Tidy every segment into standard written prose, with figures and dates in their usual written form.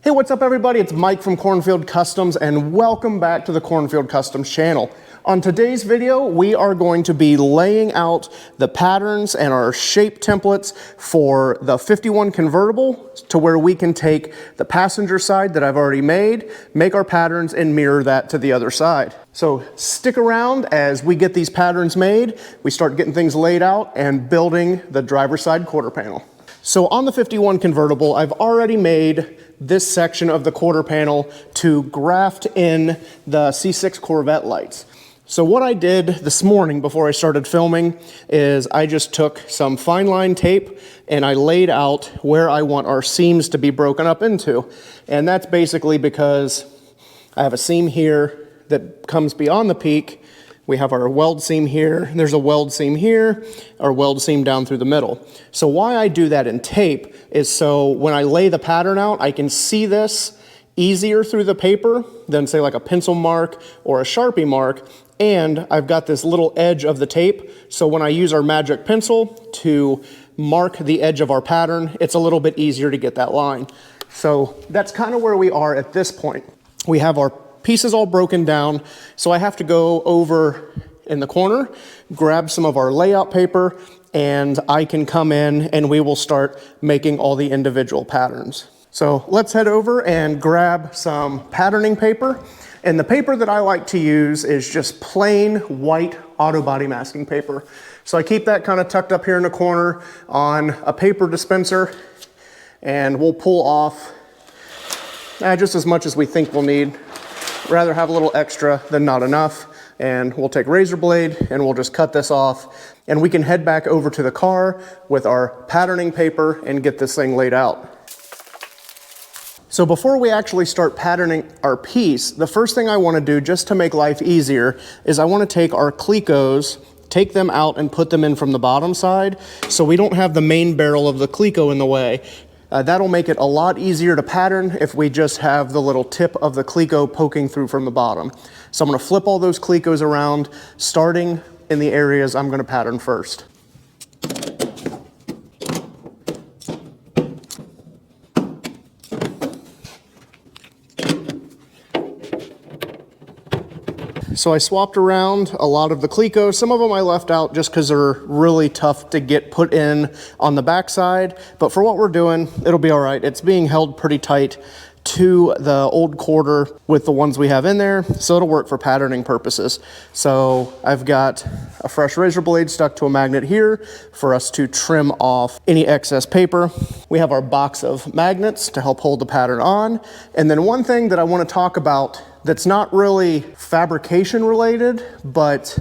Hey, what's up everybody? It's Mike from Cornfield Customs and welcome back to the Cornfield Customs channel. On today's video, we are going to be laying out the patterns and our shape templates for the 51 convertible to where we can take the passenger side that I've already made, make our patterns and mirror that to the other side. So stick around as we get these patterns made, we start getting things laid out and building the driver's side quarter panel. So on the 51 convertible, I've already made this section of the quarter panel to graft in the C6 Corvette lights. So what I did this morning before I started filming is I just took some fine line tape and I laid out where I want our seams to be broken up into. And that's basically because I have a seam here that comes beyond the peak. We have our weld seam here, there's a weld seam here, our weld seam down through the middle. So why I do that in tape is so when I lay the pattern out, I can see this easier through the paper than say like a pencil mark or a Sharpie mark. And I've got this little edge of the tape. So when I use our magic pencil to mark the edge of our pattern, it's a little bit easier to get that line. So that's kind of where we are at this point. We have our pieces all broken down, so I have to go over in the corner, grab some of our layout paper, and I can come in and we will start making all the individual patterns. So let's head over and grab some patterning paper. And the paper that I like to use is just plain white auto body masking paper. So I keep that kind of tucked up here in the corner on a paper dispenser, and we'll pull off just as much as we think we'll need. Rather have a little extra than not enough, and we'll take razor blade and we'll just cut this off, and we can head back over to the car with our patterning paper and get this thing laid out. So before we actually start patterning our piece, the first thing I want to do just to make life easier is I want to take our clecos, take them out and put them in from the bottom side so we don't have the main barrel of the cleco in the way. That'll make it a lot easier to pattern if we just have the little tip of the cleco poking through from the bottom. So I'm going to flip all those clecos around, starting in the areas I'm going to pattern first. So I swapped around a lot of the clecos. Some of them I left out just because they're really tough to get put in on the backside. But for what we're doing, it'll be all right. It's being held pretty tight to the old quarter with the ones we have in there, so it'll work for patterning purposes. So I've got a fresh razor blade stuck to a magnet here for us to trim off any excess paper. We have our box of magnets to help hold the pattern on. And then one thing that I want to talk about that's not really fabrication related, but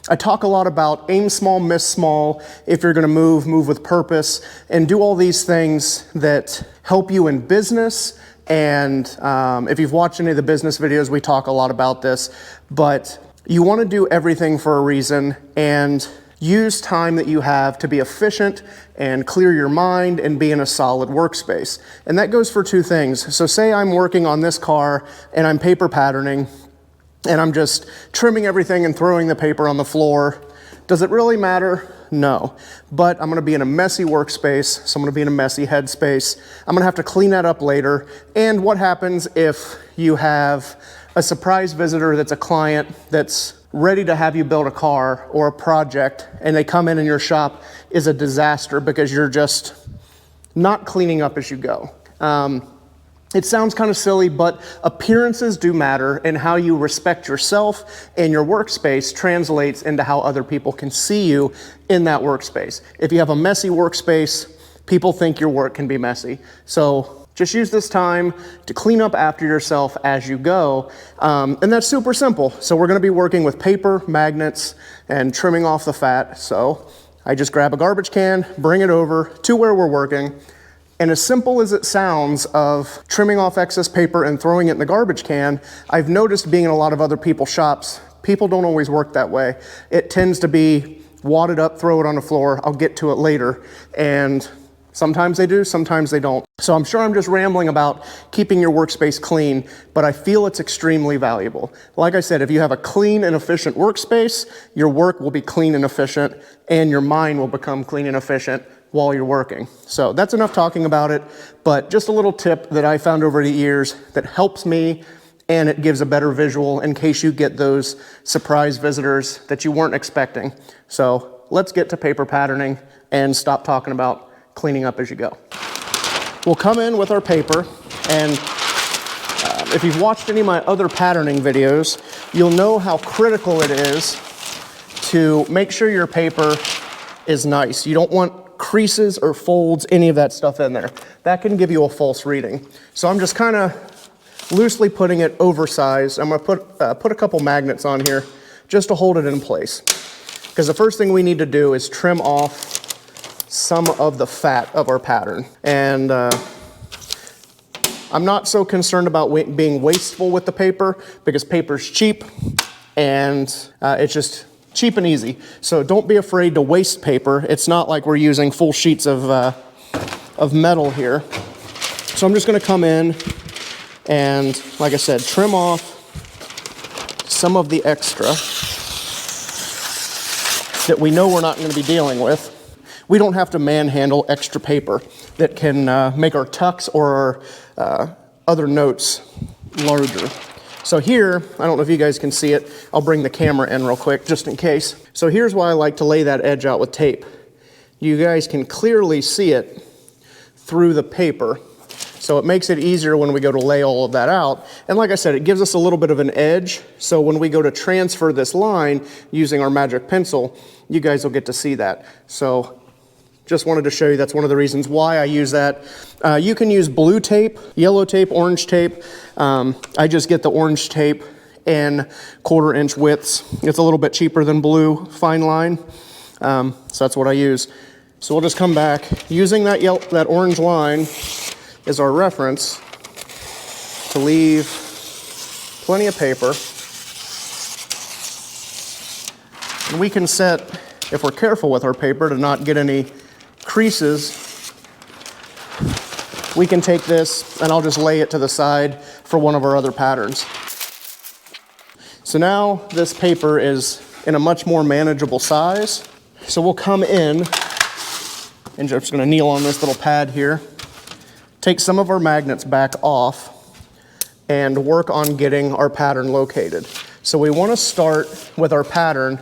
I talk a lot about aim small, miss small. If you're gonna move with purpose, and do all these things that help you in business. And if you've watched any of the business videos, we talk a lot about this, but you wanna do everything for a reason and use time that you have to be efficient and clear your mind and be in a solid workspace. And that goes for two things. So say I'm working on this car and I'm paper patterning and I'm just trimming everything and throwing the paper on the floor. Does it really matter? No. But I'm gonna be in a messy workspace, so I'm gonna be in a messy headspace. I'm gonna have to clean that up later. And what happens if you have a surprise visitor that's a client that's ready to have you build a car or a project, and they come in and your shop is a disaster because you're just not cleaning up as you go. It sounds kind of silly, but appearances do matter, and how you respect yourself and your workspace translates into how other people can see you in that workspace. If you have a messy workspace, people think your work can be messy. So just use this time to clean up after yourself as you go. And that's super simple. So we're gonna be working with paper, magnets, and trimming off the fat. So I just grab a garbage can, bring it over to where we're working. And as simple as it sounds of trimming off excess paper and throwing it in the garbage can, I've noticed being in a lot of other people's shops, people don't always work that way. It tends to be wadded up, throw it on the floor, I'll get to it later. And sometimes they do, sometimes they don't. So I'm sure I'm just rambling about keeping your workspace clean, but I feel it's extremely valuable. Like I said, if you have a clean and efficient workspace, your work will be clean and efficient, and your mind will become clean and efficient while you're working. So that's enough talking about it, but just a little tip that I found over the years that helps me, and it gives a better visual in case you get those surprise visitors that you weren't expecting. So let's get to paper patterning and stop talking about cleaning up as you go. We'll come in with our paper, and if you've watched any of my other patterning videos, you'll know how critical it is to make sure your paper is nice. You don't want creases or folds, any of that stuff in there. That can give you a false reading. So I'm just kind of loosely putting it oversized. I'm gonna put a couple magnets on here just to hold it in place. Because the first thing we need to do is trim off some of the fat of our pattern. And I'm not so concerned about being wasteful with the paper, because paper's cheap and it's just cheap and easy. So don't be afraid to waste paper. It's not like we're using full sheets of metal here. So I'm just gonna come in and, like I said, trim off some of the extra that we know we're not gonna be dealing with. We don't have to manhandle extra paper that can make our tucks or our other notes larger. So here, I don't know if you guys can see it. I'll bring the camera in real quick, just in case. So here's why I like to lay that edge out with tape. You guys can clearly see it through the paper. So it makes it easier when we go to lay all of that out. And like I said, it gives us a little bit of an edge. So when we go to transfer this line using our magic pencil, you guys will get to see that. So just wanted to show you that's one of the reasons why I use that. You can use blue tape, yellow tape, orange tape. I just get the orange tape in 1/4 inch widths. It's a little bit cheaper than blue fine line. So that's what I use. So we'll just come back using that orange line as our reference to leave plenty of paper. And we can set, if we're careful with our paper, to not get any creases. We can take this and I'll just lay it to the side for one of our other patterns. So now this paper is in a much more manageable size. So we'll come in and I'm just gonna kneel on this little pad here, take some of our magnets back off and work on getting our pattern located. So we wanna start with our pattern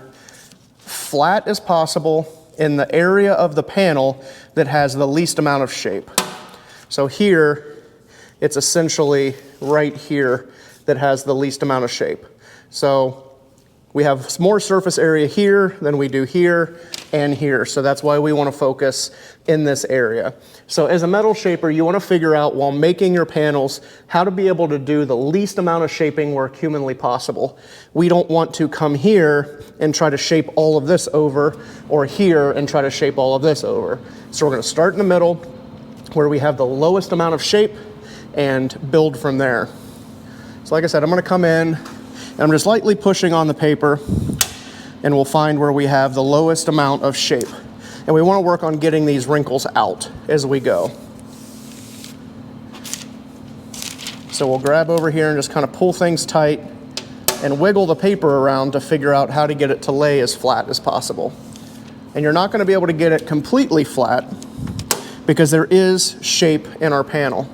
flat as possible in the area of the panel that has the least amount of shape. So here, it's essentially right here that has the least amount of shape. So we have more surface area here than we do here and here. So that's why we want to focus in this area. So as a metal shaper, you want to figure out while making your panels how to be able to do the least amount of shaping work humanly possible. We don't want to come here and try to shape all of this over, or here and try to shape all of this over. So we're going to start in the middle where we have the lowest amount of shape and build from there. So like I said, I'm going to come in and I'm just lightly pushing on the paper and we'll find where we have the lowest amount of shape. And we want to work on getting these wrinkles out as we go. So we'll grab over here and just kind of pull things tight and wiggle the paper around to figure out how to get it to lay as flat as possible. And you're not going to be able to get it completely flat because there is shape in our panel.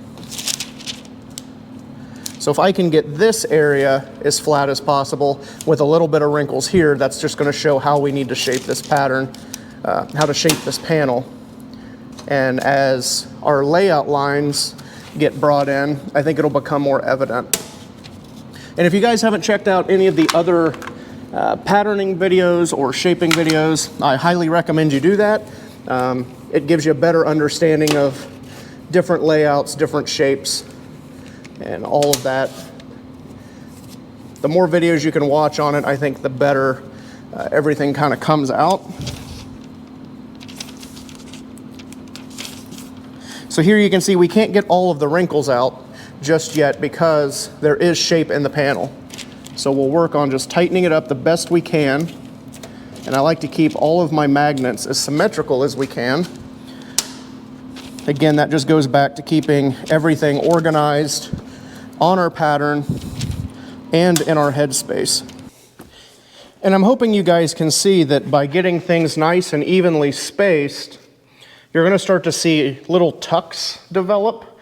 So if I can get this area as flat as possible with a little bit of wrinkles here, that's just going to show how we need to shape this pattern, how to shape this panel. And as our layout lines get brought in, I think it'll become more evident. And if you guys haven't checked out any of the other patterning videos or shaping videos, I highly recommend you do that. It gives you a better understanding of different layouts, different shapes, and all of that. The more videos you can watch on it, I think the better everything kind of comes out. So here you can see we can't get all of the wrinkles out just yet because there is shape in the panel. So we'll work on just tightening it up the best we can. And I like to keep all of my magnets as symmetrical as we can. Again, that just goes back to keeping everything organized on our pattern and in our headspace. And I'm hoping you guys can see that by getting things nice and evenly spaced, you're going to start to see little tucks develop,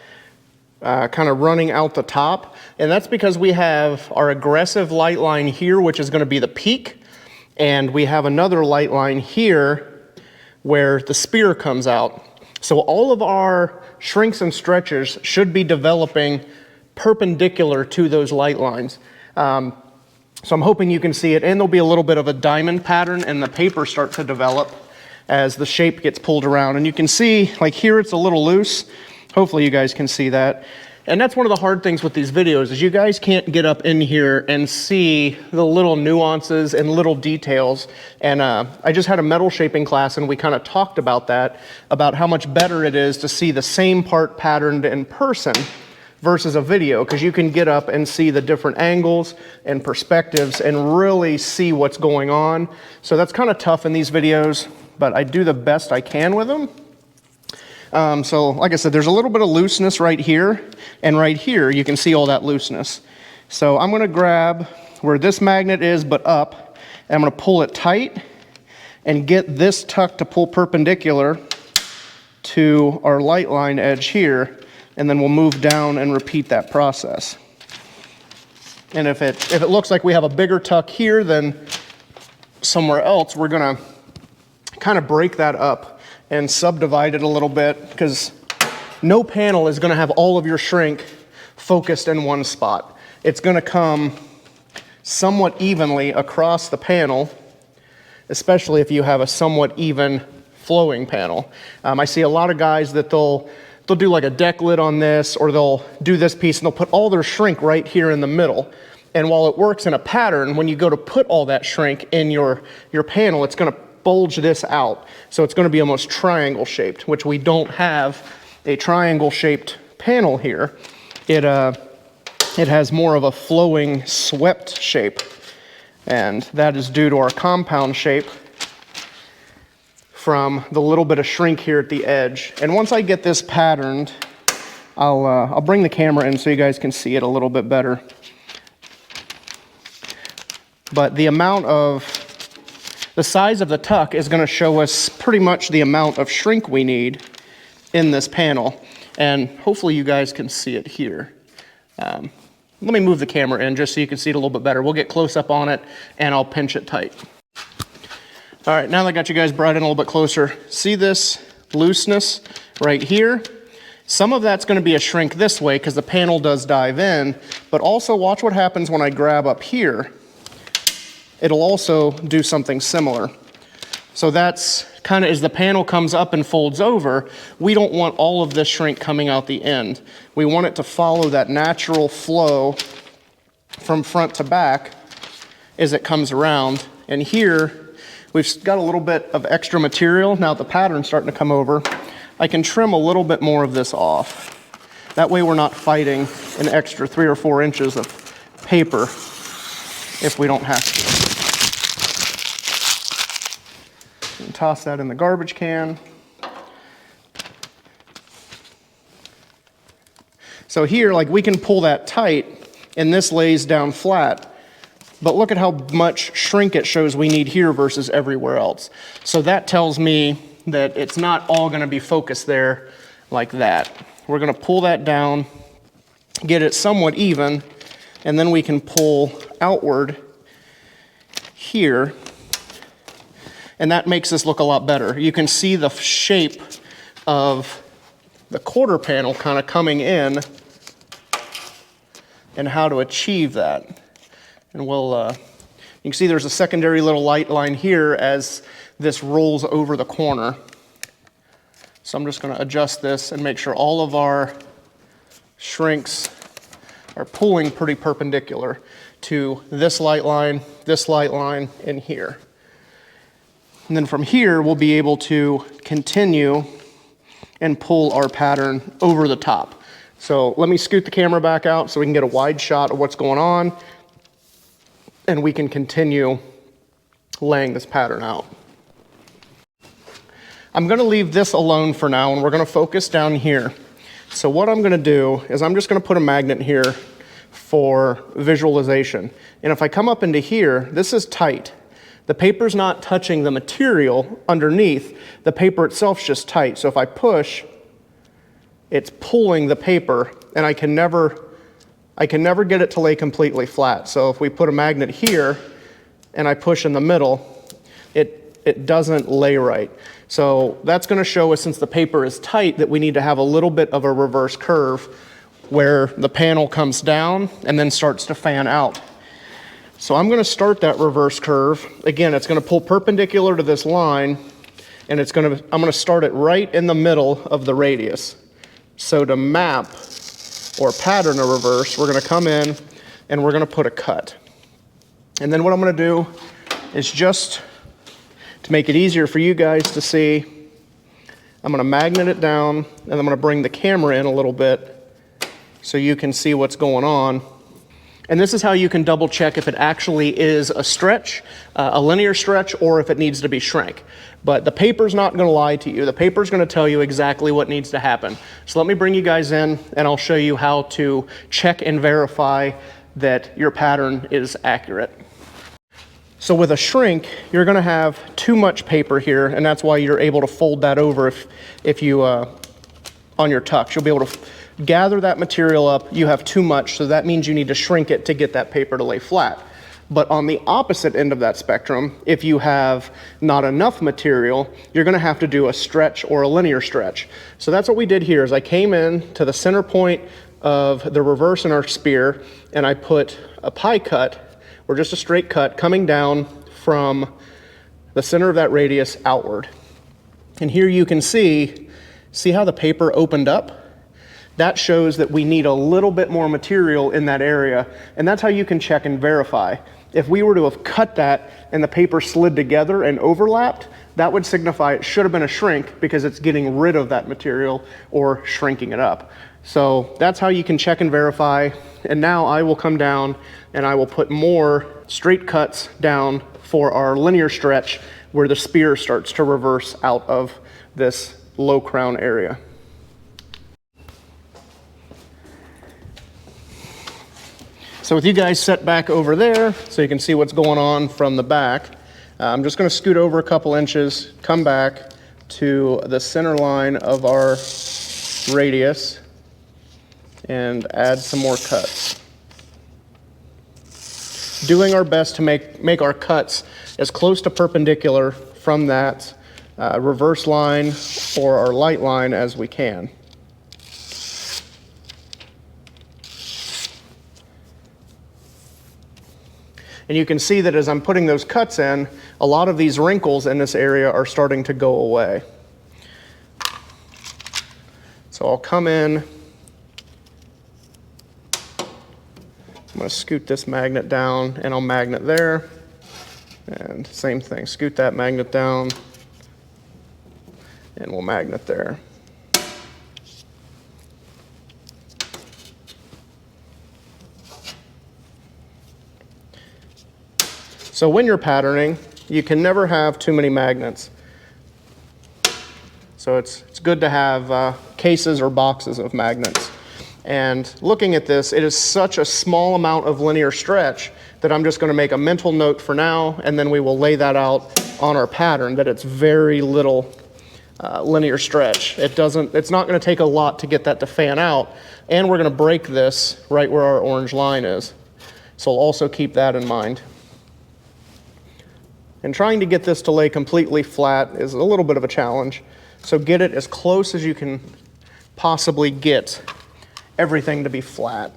kind of running out the top. And that's because we have our aggressive light line here, which is going to be the peak. And we have another light line here where the spear comes out. So all of our shrinks and stretches should be developing perpendicular to those light lines. So I'm hoping you can see it, and there'll be a little bit of a diamond pattern and the paper start to develop as the shape gets pulled around. And you can see, like here it's a little loose. Hopefully you guys can see that. And that's one of the hard things with these videos is you guys can't get up in here and see the little nuances and little details. And I just had a metal shaping class and we kind of talked about that, about how much better it is to see the same part patterned in person versus a video, because you can get up and see the different angles and perspectives and really see what's going on. So that's kind of tough in these videos, but I do the best I can with them. So like I said, there's a little bit of looseness right here, and right here you can see all that looseness. So I'm going to grab where this magnet is but up, and I'm going to pull it tight and get this tuck to pull perpendicular to our light line edge here, and then we'll move down and repeat that process. And if it looks like we have a bigger tuck here than somewhere else, we're going to kind of break that up and subdivide it a little bit, because no panel is going to have all of your shrink focused in one spot. It's going to come somewhat evenly across the panel, especially if you have a somewhat even flowing panel. I see a lot of guys that they'll do like a deck lid on this, or they'll do this piece and they'll put all their shrink right here in the middle. And while it works in a pattern, when you go to put all that shrink in your panel, it's going to bulge this out. So it's going to be almost triangle shaped, which we don't have a triangle shaped panel here. It has more of a flowing swept shape, and that is due to our compound shape from the little bit of shrink here at the edge. And once I get this patterned, I'll bring the camera in so you guys can see it a little bit better. But the size of the tuck is going to show us pretty much the amount of shrink we need in this panel. And hopefully you guys can see it here. Let me move the camera in just so you can see it a little bit better. We'll get close up on it and I'll pinch it tight. All right, now that I got you guys brought in a little bit closer, see this looseness right here? Some of that's going to be a shrink this way because the panel does dive in, but also watch what happens when I grab up here. It'll also do something similar. So that's kind of as the panel comes up and folds over, we don't want all of this shrink coming out the end. We want it to follow that natural flow from front to back as it comes around. And here, we've got a little bit of extra material. Now the pattern's starting to come over. I can trim a little bit more of this off. That way we're not fighting an extra 3 or 4 inches of paper if we don't have to. And toss that in the garbage can. So here, like, we can pull that tight and this lays down flat, but look at how much shrink it shows we need here versus everywhere else. So that tells me that it's not all going to be focused there like that. We're going to pull that down, get it somewhat even, and then we can pull outward here, and that makes this look a lot better. You can see the shape of the quarter panel kind of coming in and how to achieve that. And we'll, you can see there's a secondary little light line here as this rolls over the corner. So I'm just going to adjust this and make sure all of our shrinks are pulling pretty perpendicular to this light line, and here. And then from here, we'll be able to continue and pull our pattern over the top. So let me scoot the camera back out so we can get a wide shot of what's going on, and we can continue laying this pattern out. I'm going to leave this alone for now, and we're going to focus down here. So what I'm going to do is I'm just going to put a magnet here for visualization. And if I come up into here, this is tight. the paper's not touching the material underneath. The paper itself's just tight. So if I push, it's pulling the paper, and I can never get it to lay completely flat. So if we put a magnet here and I push in the middle, it doesn't lay right. So that's going to show us, since the paper is tight, that we need to have a little bit of a reverse curve where the panel comes down and then starts to fan out. So I'm going to start that reverse curve. Again, it's going to pull perpendicular to this line, and I'm going to start it right in the middle of the radius. So to map or pattern a reverse, we're going to come in and we're going to put a cut. And then what I'm going to do is, just to make it easier for you guys to see, I'm going to magnet it down, and I'm going to bring the camera in a little bit so you can see what's going on. And this is how you can double check if it actually is a stretch, a linear stretch, or if it needs to be shrank. But the paper's not going to lie to you. The paper's going to tell you exactly what needs to happen. So let me bring you guys in, and I'll show you how to check and verify that your pattern is accurate. So with a shrink, you're going to have too much paper here, and that's why you're able to fold that over if you, on your tucks. You'll be able to gather that material up. You have too much, so that means you need to shrink it to get that paper to lay flat. But on the opposite end of that spectrum, if you have not enough material, you're going to have to do a stretch or a linear stretch. So that's what we did here. Is I came in to the center point of the reverse in our spear, and I put a pie cut, or just a straight cut, coming down from the center of that radius outward. And here you can see how the paper opened up? That shows that we need a little bit more material in that area, and that's how you can check and verify. If we were to have cut that and the paper slid together and overlapped, that would signify it should have been a shrink, because it's getting rid of that material or shrinking it up. So that's how you can check and verify. And now I will come down and I will put more straight cuts down for our linear stretch, where the spear starts to reverse out of this low crown area. So with you guys set back over there so you can see what's going on from the back, I'm just going to scoot over a couple inches, come back to the center line of our radius, and add some more cuts. Doing our best to make our cuts as close to perpendicular from that reverse line or our light line as we can. And you can see that as I'm putting those cuts in, a lot of these wrinkles in this area are starting to go away. So I'll come in, I'm going to scoot this magnet down, and I'll magnet there, and same thing, scoot that magnet down, and we'll magnet there. So when you're patterning, you can never have too many magnets. So it's good to have cases or boxes of magnets. And looking at this, it is such a small amount of linear stretch that I'm just going to make a mental note for now, and then we will lay that out on our pattern, that it's very little linear stretch. It's not going to take a lot to get that to fan out, and we're going to break this right where our orange line is. So we'll also keep that in mind. And trying to get this to lay completely flat is a little bit of a challenge. So get it as close as you can possibly get everything to be flat.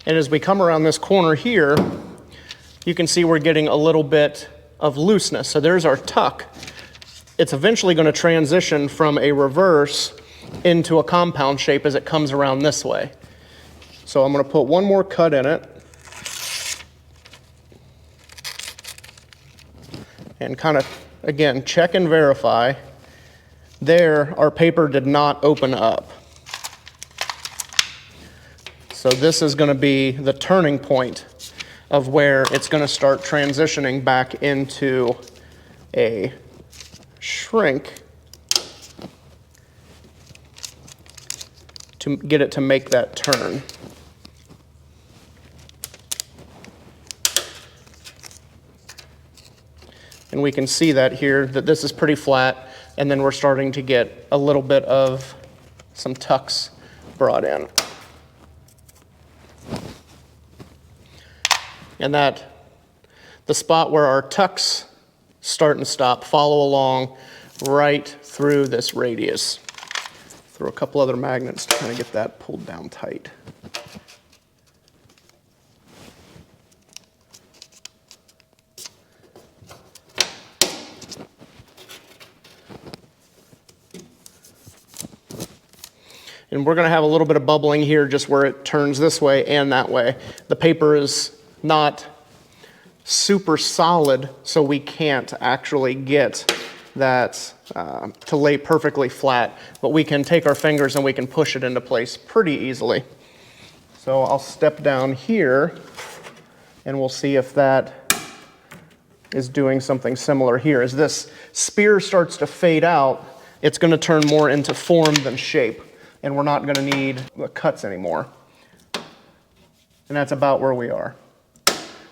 And as we come around this corner here, you can see we're getting a little bit of looseness. So there's our tuck. It's eventually going to transition from a reverse into a compound shape as it comes around this way. So I'm going to put one more cut in it and kind of, again, check and verify. There, our paper did not open up. So this is going to be the turning point of where it's going to start transitioning back into a shrink to get it to make that turn. And we can see that here, that this is pretty flat, and then we're starting to get a little bit of some tucks brought in. And that, the spot where our tucks start and stop, follow along right through this radius. Throw a couple other magnets to kind of get that pulled down tight. And we're going to have a little bit of bubbling here just where it turns this way and that way. The paper is not super solid, so we can't actually get that to lay perfectly flat, but we can take our fingers and we can push it into place pretty easily. So I'll step down here and we'll see if that is doing something similar here. As this spear starts to fade out, it's going to turn more into form than shape, and we're not going to need the cuts anymore. And that's about where we are.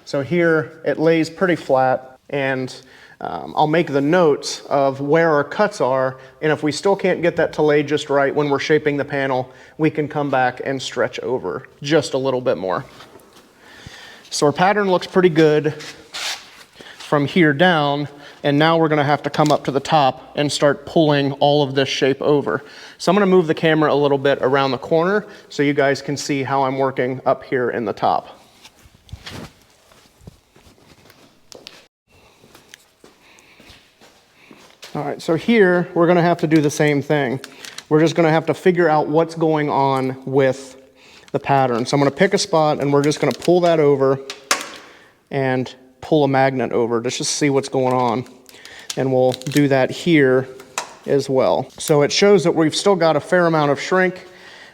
So here it lays pretty flat, and I'll make the notes of where our cuts are, and if we still can't get that to lay just right when we're shaping the panel, we can come back and stretch over just a little bit more. So our pattern looks pretty good from here down, and now we're going to have to come up to the top and start pulling all of this shape over. So I'm going to move the camera a little bit around the corner so you guys can see how I'm working up here in the top. All right, so here we're going to have to do the same thing. We're just going to have to figure out what's going on with the pattern. So I'm going to pick a spot and we're just going to pull that over and pull a magnet over to just see what's going on. And we'll do that here as well. So it shows that we've still got a fair amount of shrink.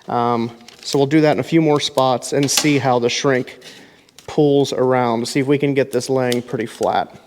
So we'll do that in a few more spots and see how the shrink pulls around to see if we can get this laying pretty flat.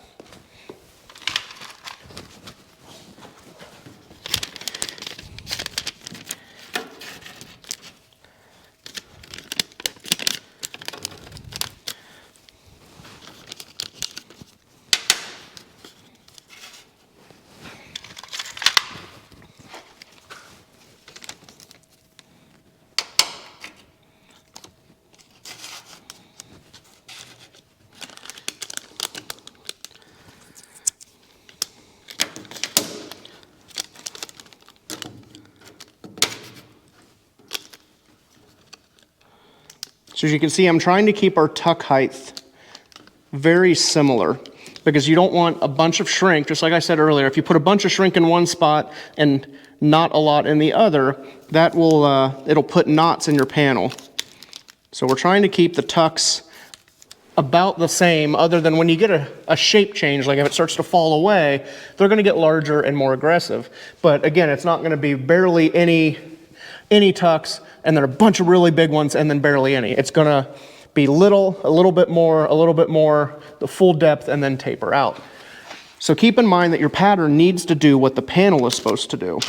So as you can see, I'm trying to keep our tuck height very similar because you don't want a bunch of shrink. Just like I said earlier, if you put a bunch of shrink in one spot and not a lot in the other, that will it'll put knots in your panel. So we're trying to keep the tucks about the same, other than when you get a shape change, like if it starts to fall away, they're going to get larger and more aggressive. But again, it's not going to be barely any tucks, and then a bunch of really big ones, and then barely any. It's going to be little, a little bit more, the full depth, and then taper out. So keep in mind that your pattern needs to do what the panel is supposed to do.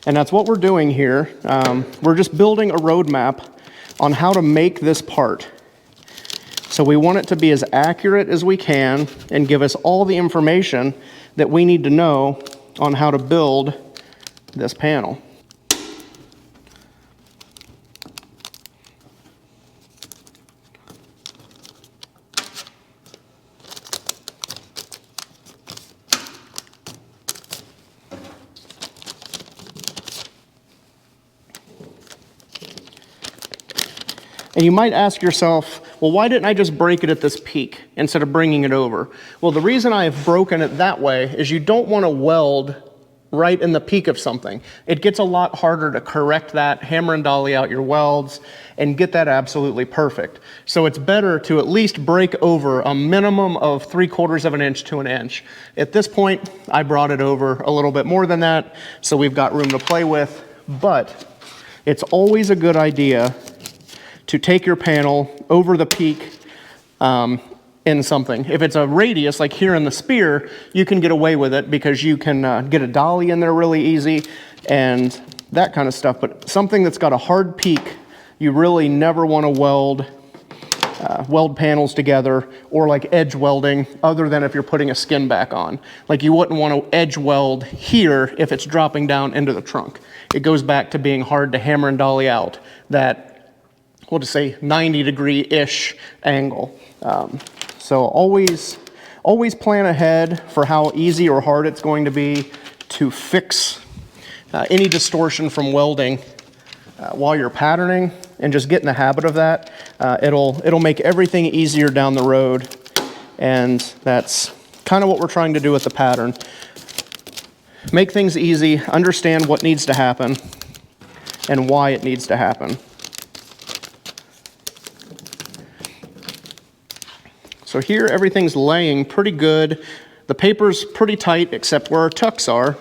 And that's what we're doing here. We're just building a roadmap on how to make this part. So we want it to be as accurate as we can and give us all the information that we need to know on how to build this panel. And you might ask yourself, well, why didn't I just break it at this peak instead of bringing it over? Well, the reason I have broken it that way is you don't want to weld right in the peak of something. It gets a lot harder to correct that, hammer and dolly out your welds, and get that absolutely perfect. So it's better to at least break over a minimum of 3/4 of an inch to an inch. At this point, I brought it over a little bit more than that, so we've got room to play with, but it's always a good idea to take your panel over the peak in something. If it's a radius, like here in the spear, you can get away with it because you can get a dolly in there really easy and that kind of stuff. But something that's got a hard peak, you really never want to weld panels together, or like edge welding, other than if you're putting a skin back on. Like you wouldn't want to edge weld here if it's dropping down into the trunk. It goes back to being hard to hammer and dolly out that, we'll just say 90-degree-ish angle. So always plan ahead for how easy or hard it's going to be to fix any distortion from welding while you're patterning, and just get in the habit of that. It'll make everything easier down the road, and that's kind of what we're trying to do with the pattern. Make things easy, understand what needs to happen and why it needs to happen. So here everything's laying pretty good. The paper's pretty tight except where our tucks are,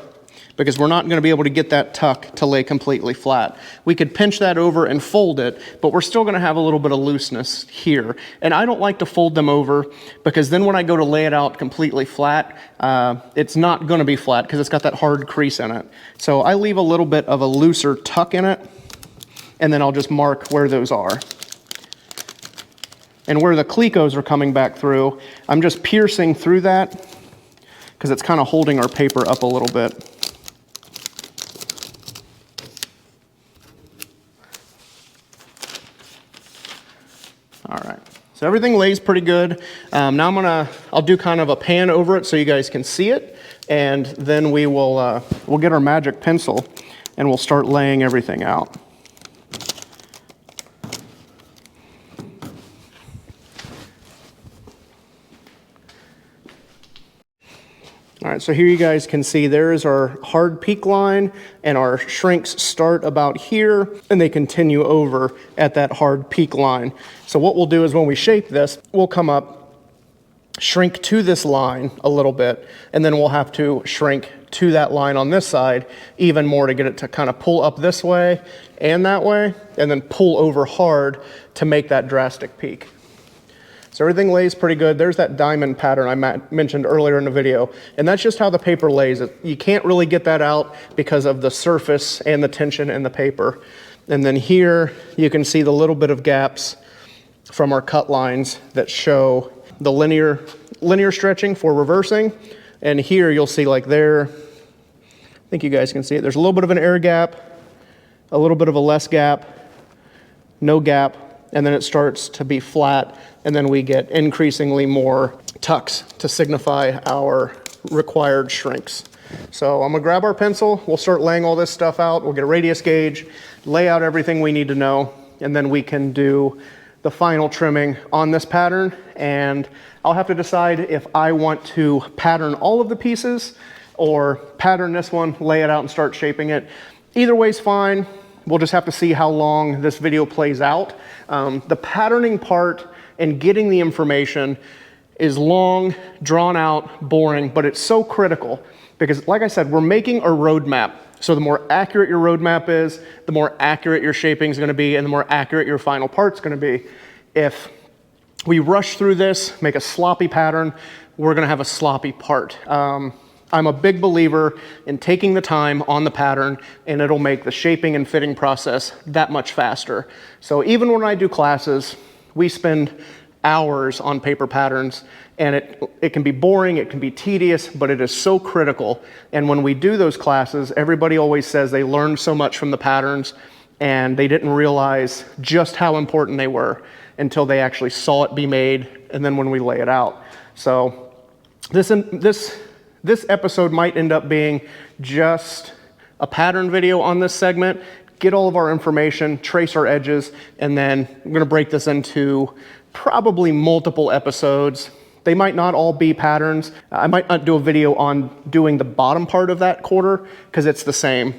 because we're not going to be able to get that tuck to lay completely flat. We could pinch that over and fold it, but we're still going to have a little bit of looseness here. And I don't like to fold them over, because then when I go to lay it out completely flat, it's not going to be flat because it's got that hard crease in it. So I leave a little bit of a looser tuck in it, and then I'll just mark where those are. And where the clecos are coming back through, I'm just piercing through that because it's kind of holding our paper up a little bit. All right, so everything lays pretty good. Now I'll do kind of a pan over it so you guys can see it, and then we'll get our magic pencil and we'll start laying everything out. All right, so here you guys can see there is our hard peak line, and our shrinks start about here and they continue over at that hard peak line. So what we'll do is when we shape this, we'll come up, shrink to this line a little bit, and then we'll have to shrink to that line on this side even more to get it to kind of pull up this way and that way, and then pull over hard to make that drastic peak. So everything lays pretty good. There's that diamond pattern I mentioned earlier in the video, and that's just how the paper lays. You can't really get that out because of the surface and the tension in the paper. And then here you can see the little bit of gaps from our cut lines that show the linear stretching for reversing. And here you'll see, like there, I think you guys can see it, there's a little bit of an air gap, a little bit of a less gap, no gap, and then it starts to be flat, and then we get increasingly more tucks to signify our required shrinks. So I'm gonna grab our pencil, we'll start laying all this stuff out, we'll get a radius gauge, lay out everything we need to know, and then we can do the final trimming on this pattern. And I'll have to decide if I want to pattern all of the pieces or pattern this one, lay it out and start shaping it. Either way's fine. We'll just have to see how long this video plays out. The patterning part and getting the information is long, drawn out, boring, but it's so critical because, like I said, we're making a roadmap. So the more accurate your roadmap is, the more accurate your shaping is going to be, and the more accurate your final part's going to be. If we rush through this, make a sloppy pattern, we're going to have a sloppy part. I'm a big believer in taking the time on the pattern, and it'll make the shaping and fitting process that much faster. So even when I do classes, we spend hours on paper patterns, and it can be boring, it can be tedious, but it is so critical. And when we do those classes, everybody always says they learned so much from the patterns, and they didn't realize just how important they were until they actually saw it be made, and then when we lay it out. So this episode might end up being just a pattern video on this segment, get all of our information, trace our edges, and then I'm gonna break this into probably multiple episodes. They might not all be patterns. I might not do a video on doing the bottom part of that quarter because it's the same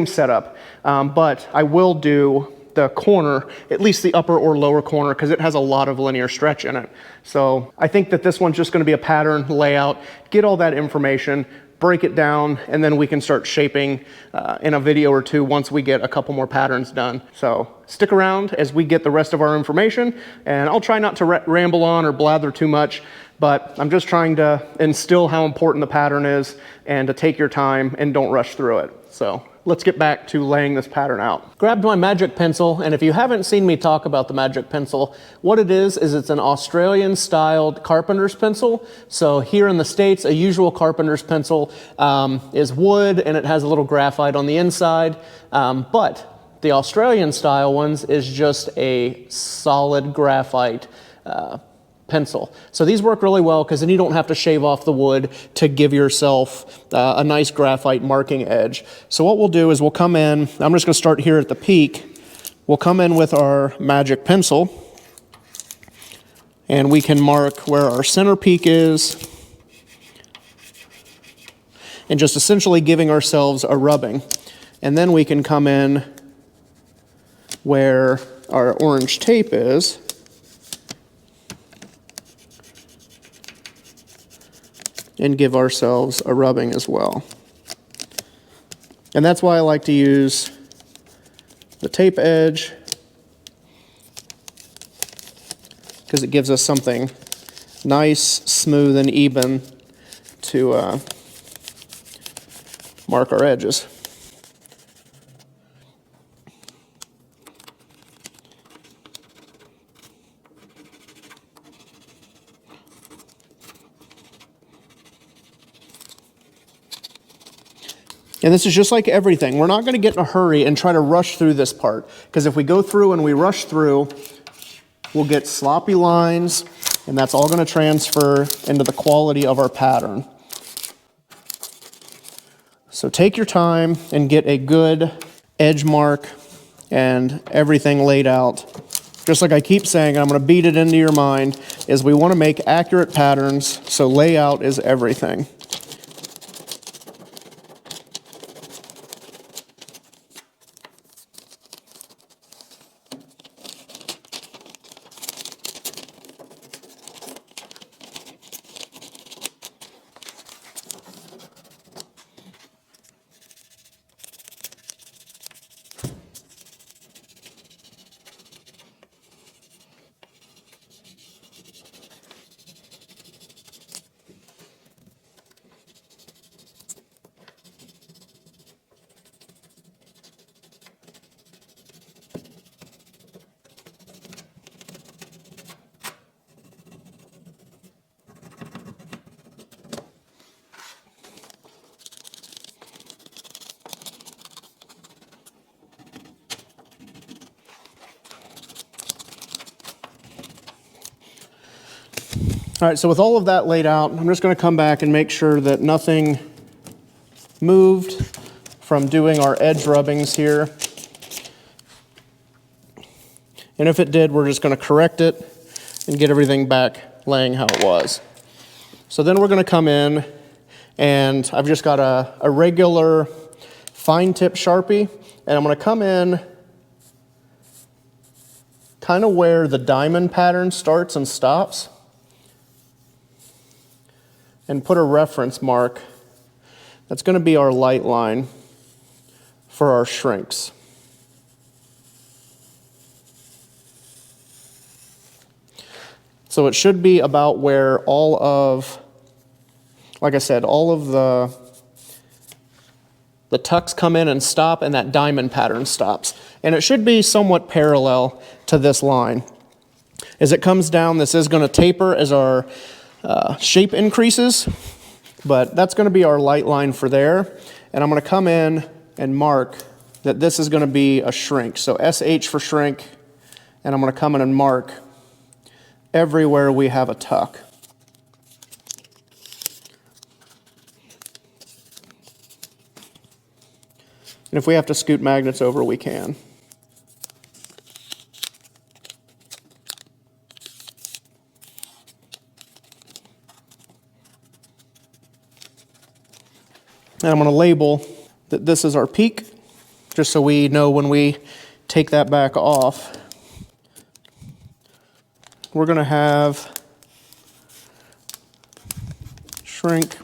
setup, but I will do the corner, at least the upper or lower corner, because it has a lot of linear stretch in it. So I think that this one's just gonna be a pattern layout, get all that information, break it down, and then we can start shaping in a video or two once we get a couple more patterns done. So stick around as we get the rest of our information, and I'll try not to ramble on or blather too much, but I'm just trying to instill how important the pattern is and to take your time and don't rush through it. So let's get back to laying this pattern out. Grabbed my magic pencil, and if you haven't seen me talk about the magic pencil, what it is it's an Australian styled carpenter's pencil. So here in the States, a usual carpenter's pencil is wood and it has a little graphite on the inside, but the Australian style ones is just a solid graphite pencil. So these work really well because then you don't have to shave off the wood to give yourself a nice graphite marking edge. So what we'll do is we'll come in, I'm just going to start here at the peak. We'll come in with our magic pencil and we can mark where our center peak is and just essentially giving ourselves a rubbing. And then we can come in where our orange tape is and give ourselves a rubbing as well. And that's why I like to use the tape edge, because it gives us something nice, smooth, and even to mark our edges. And this is just like everything. We're not going to get in a hurry and try to rush through this part, because if we go through and we rush through, we'll get sloppy lines, and that's all going to transfer into the quality of our pattern. So take your time and get a good edge mark and everything laid out. Just like I keep saying, and I'm going to beat it into your mind, is we want to make accurate patterns, so layout is everything. All right, so with all of that laid out, I'm just going to come back and make sure that nothing moved from doing our edge rubbings here. And if it did, we're just going to correct it and get everything back laying how it was. So then we're going to come in, and I've just got a regular fine tip Sharpie, and I'm going to come in kind of where the diamond pattern starts and stops, and put a reference mark. That's going to be our light line for our shrinks. So it should be about where all of, like I said, all of the tucks come in and stop, and that diamond pattern stops. And it should be somewhat parallel to this line. As it comes down, this is going to taper as our shape increases, but that's going to be our light line for there. And I'm going to come in and mark that this is going to be a shrink. So SH for shrink, and I'm going to come in and mark everywhere we have a tuck. And if we have to scoot magnets over, we can. And I'm going to label that this is our peak, just so we know when we take that back off, we're going to have shrink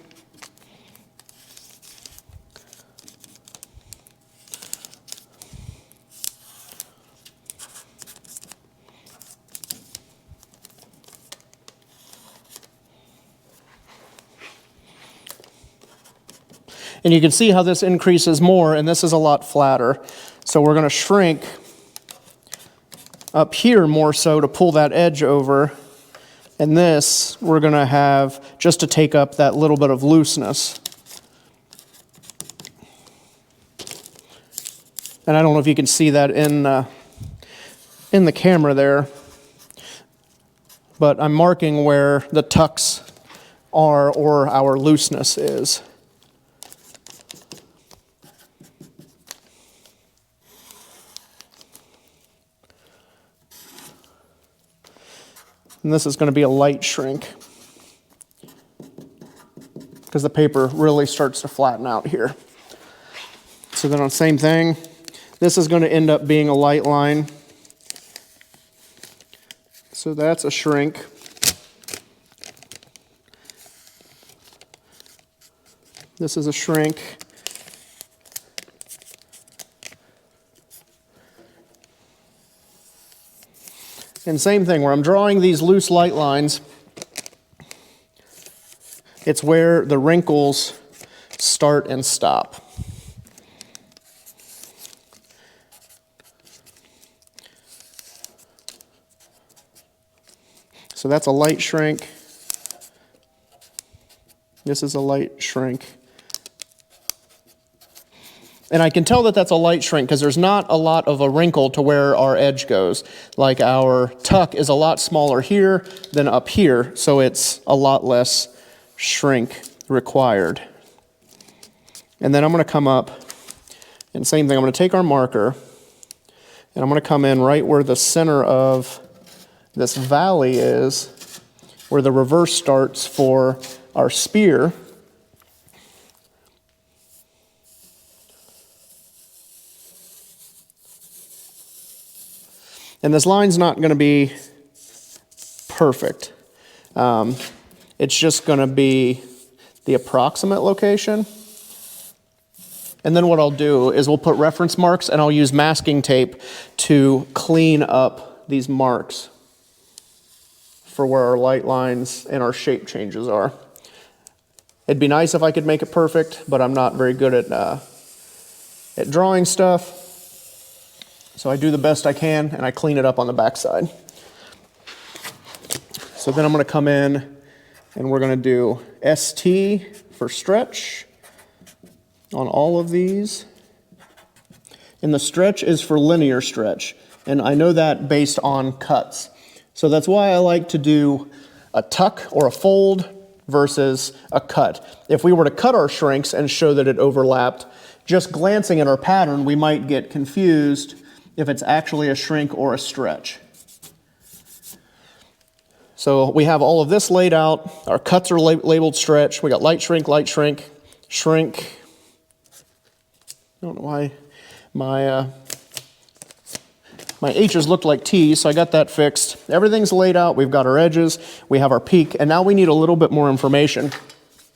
And you can see how this increases more, and this is a lot flatter. So we're going to shrink up here more so to pull that edge over. And this we're going to have just to take up that little bit of looseness. And I don't know if you can see that in the camera there, but I'm marking where the tucks are or our looseness is. And this is going to be a light shrink because the paper really starts to flatten out here. So then on the same thing, this is going to end up being a light line. So that's a shrink. This is a shrink. And same thing, where I'm drawing these loose light lines, it's where the wrinkles start and stop. So that's a light shrink. This is a light shrink. And I can tell that that's a light shrink because there's not a lot of a wrinkle to where our edge goes. Like our tuck is a lot smaller here than up here, so it's a lot less shrink required. And then I'm going to come up, and same thing, I'm going to take our marker, and I'm going to come in right where the center of this valley is, where the reverse starts for our spear. And this line's not going to be perfect. It's just going to be the approximate location. And then what I'll do is we'll put reference marks and I'll use masking tape to clean up these marks for where our light lines and our shape changes are. It'd be nice if I could make it perfect, but I'm not very good at drawing stuff. So I do the best I can, and I clean it up on the backside. So then I'm going to come in, and we're going to do ST for stretch on all of these. And the stretch is for linear stretch, and I know that based on cuts. So that's why I like to do a tuck or a fold versus a cut. If we were to cut our shrinks and show that it overlapped, just glancing at our pattern, we might get confused if it's actually a shrink or a stretch. So we have all of this laid out. Our cuts are labeled stretch. We got light shrink, shrink. I don't know why my H's looked like T's, so I got that fixed. Everything's laid out. We've got our edges. We have our peak, and now we need a little bit more information.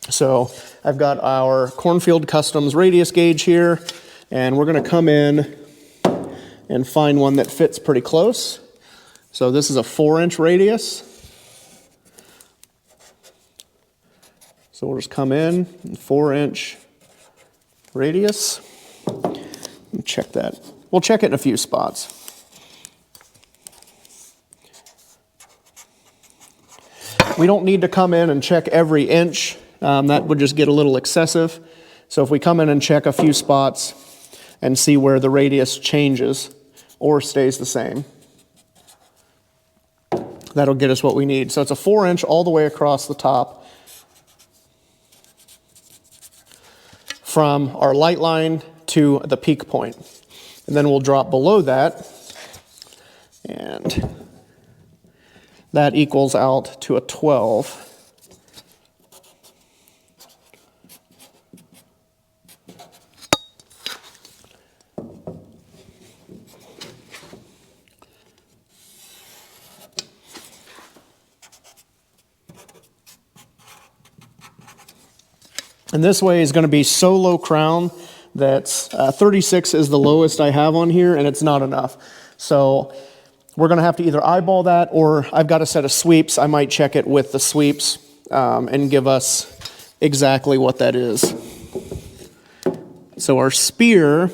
So I've got our Cornfield Customs radius gauge here, and we're going to come in and find one that fits pretty close. So this is a 4-inch radius. So we'll just come in, 4-inch radius. Check that. We'll check it in a few spots. We don't need to come in and check every inch. That would just get a little excessive. So if we come in and check a few spots and see where the radius changes or stays the same, that'll get us what we need. So it's a 4-inch all the way across the top from our light line to the peak point. And then we'll drop below that, and that equals out to a 12. And this way is going to be so low crown that's 36 is the lowest I have on here, and it's not enough. So we're going to have to either eyeball that, or I've got a set of sweeps. I might check it with the sweeps and give us exactly what that is. So our spear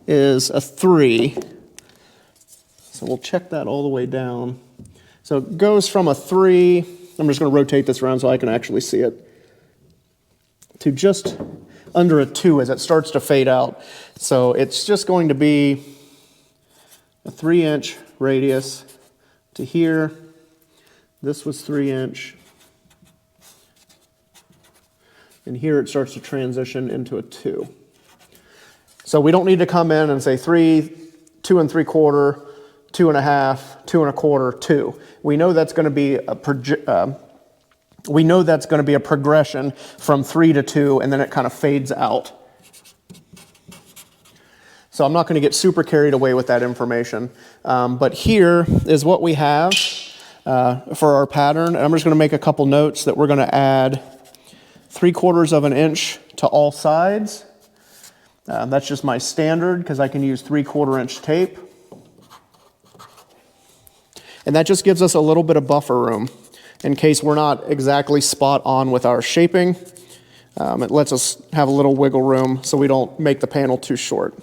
is a 3. So we'll check that all the way down. So it goes from a 3, I'm just going to rotate this around so I can actually see it, to just under a 2 as it starts to fade out. So it's just going to be a 3-inch radius to here. This was 3-inch. And here it starts to transition into a 2. So we don't need to come in and say 3, 2 3/4, 2 1/2, 2 1/4, 2. We know that's going to be a progression from 3 to 2, and then it kind of fades out. So I'm not going to get super carried away with that information. But here is what we have for our pattern. And I'm just going to make a couple notes that we're going to add 3/4 of an inch to all sides. That's just my standard because I can use 3/4 inch tape. And that just gives us a little bit of buffer room in case we're not exactly spot on with our shaping. It lets us have a little wiggle room so we don't make the panel too short.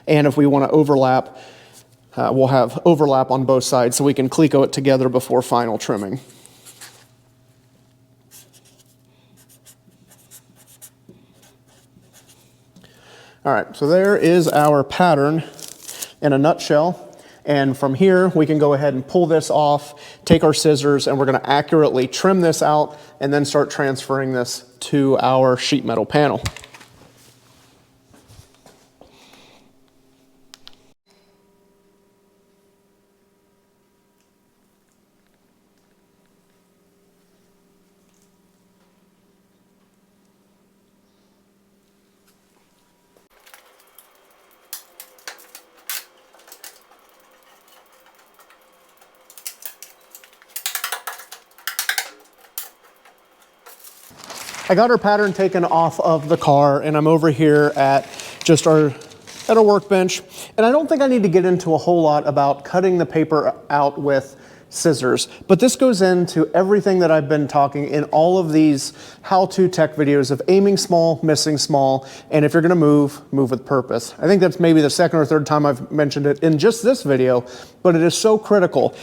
And if we want to overlap, we'll have overlap on both sides so we can cleco it together before final trimming. All right, so there is our pattern in a nutshell. And from here, we can go ahead and pull this off, take our scissors, and we're going to accurately trim this out and then start transferring this to our sheet metal panel. I got our pattern taken off of the car, and I'm over here at just our workbench. And I don't think I need to get into a whole lot about cutting the paper out with scissors, but this goes into everything that I've been talking in all of these how-to tech videos of aiming small, missing small, and if you're gonna move with purpose. I think that's maybe the second or third time I've mentioned it in just this video, but it is so critical.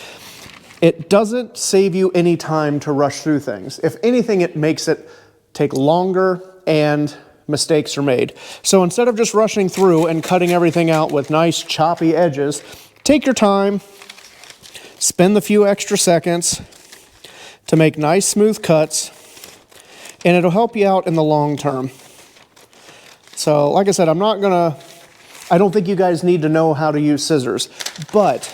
It doesn't save you any time to rush through things. If anything, it makes it take longer and mistakes are made. So instead of just rushing through and cutting everything out with nice choppy edges, take your time, spend the few extra seconds to make nice smooth cuts, and it'll help you out in the long term. So like I said, I don't think you guys need to know how to use scissors, but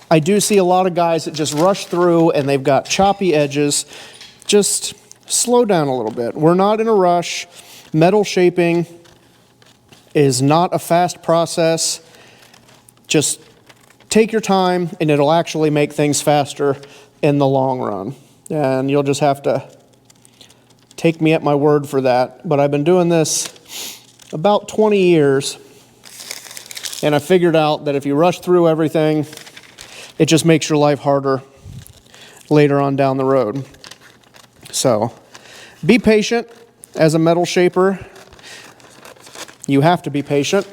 I do see a lot of guys that just rush through and they've got choppy edges. Just slow down a little bit. We're not in a rush. Metal shaping is not a fast process. Just take your time and it'll actually make things faster in the long run. And you'll just have to take me at my word for that. But I've been doing this about 20 years, and I figured out that if you rush through everything, it just makes your life harder later on down the road. So be patient as a metal shaper. You have to be patient,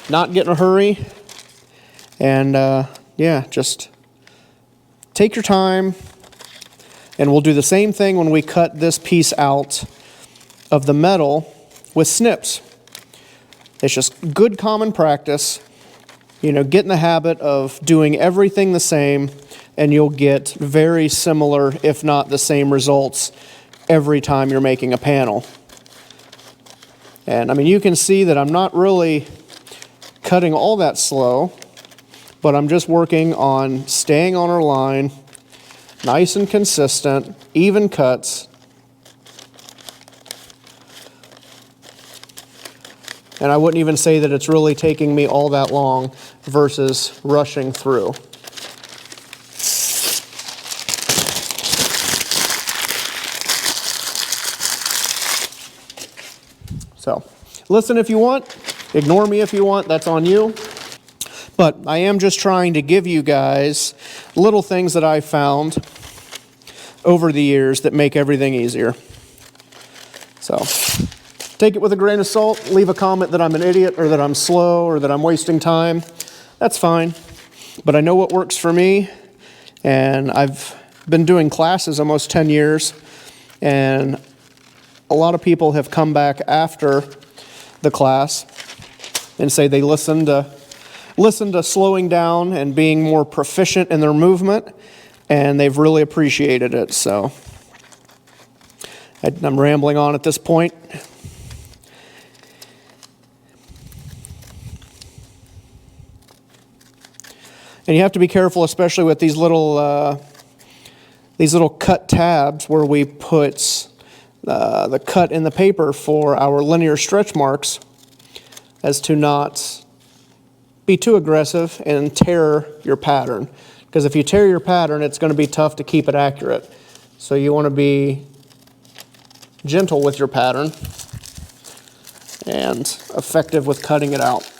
not get in a hurry, and yeah, just take your time. And we'll do the same thing when we cut this piece out of the metal with snips. It's just good common practice. You know, get in the habit of doing everything the same, and you'll get very similar, if not the same results every time you're making a panel. And I mean, you can see that I'm not really cutting all that slow, but I'm just working on staying on our line, nice and consistent, even cuts. And I wouldn't even say that it's really taking me all that long versus rushing through. So, listen if you want, ignore me if you want, that's on you. But I am just trying to give you guys little things that I found over the years that make everything easier. So take it with a grain of salt. Leave a comment that I'm an idiot or that I'm slow or that I'm wasting time. That's fine. But I know what works for me, and I've been doing classes almost 10 years, and a lot of people have come back after the class and say they listened to slowing down and being more proficient in their movement, and they've really appreciated it. So I'm rambling on at this point. And you have to be careful, especially with these little cut tabs where we put the cut in the paper for our linear stretch marks, as to not be too aggressive and tear your pattern. Because if you tear your pattern, it's going to be tough to keep it accurate. So you want to be gentle with your pattern and effective with cutting it out.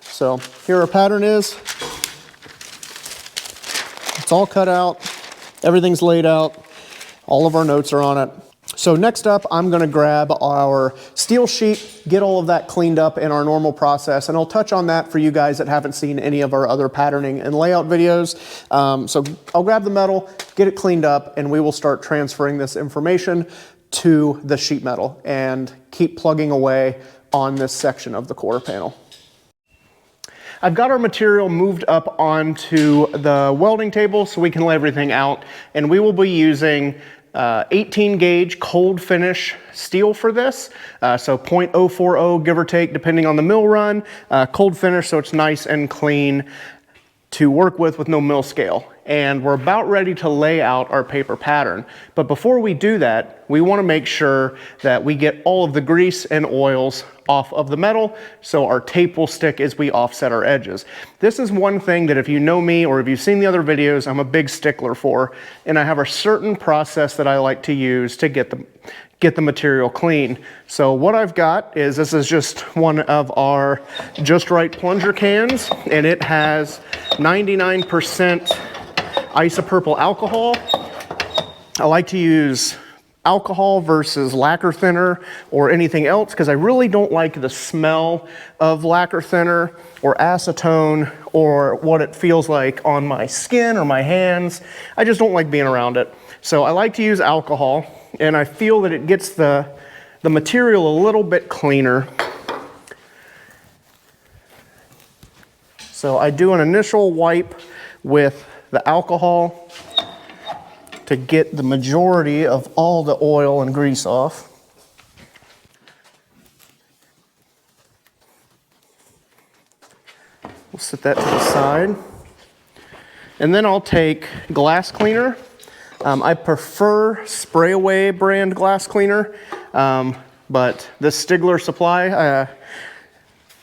So here our pattern is. It's all cut out. Everything's laid out. All of our notes are on it. So next up, I'm going to grab our steel sheet, get all of that cleaned up in our normal process, and I'll touch on that for you guys that haven't seen any of our other patterning and layout videos. So I'll grab the metal, get it cleaned up, and we will start transferring this information to the sheet metal and keep plugging away on this section of the quarter panel. I've got our material moved up onto the welding table so we can lay everything out, and we will be using 18 gauge cold finish steel for this, so 0.040 give or take depending on the mill run, cold finish so it's nice and clean to work with no mill scale. And we're about ready to lay out our paper pattern. But before we do that, we want to make sure that we get all of the grease and oils off of the metal so our tape will stick as we offset our edges. This is one thing that if you know me or if you've seen the other videos, I'm a big stickler for, and I have a certain process that I like to use to get the material clean. So what I've got is, this is just one of our Just Right plunger cans, and it has 99% isopropyl alcohol. I like to use alcohol versus lacquer thinner or anything else because I really don't like the smell of lacquer thinner or acetone or what it feels like on my skin or my hands. I just don't like being around it. So I like to use alcohol, and I feel that it gets the material a little bit cleaner. So I do an initial wipe with the alcohol to get the majority of all the oil and grease off. We'll set that to the side. And then I'll take glass cleaner. I prefer Spray Away brand glass cleaner, but this Stigler supply,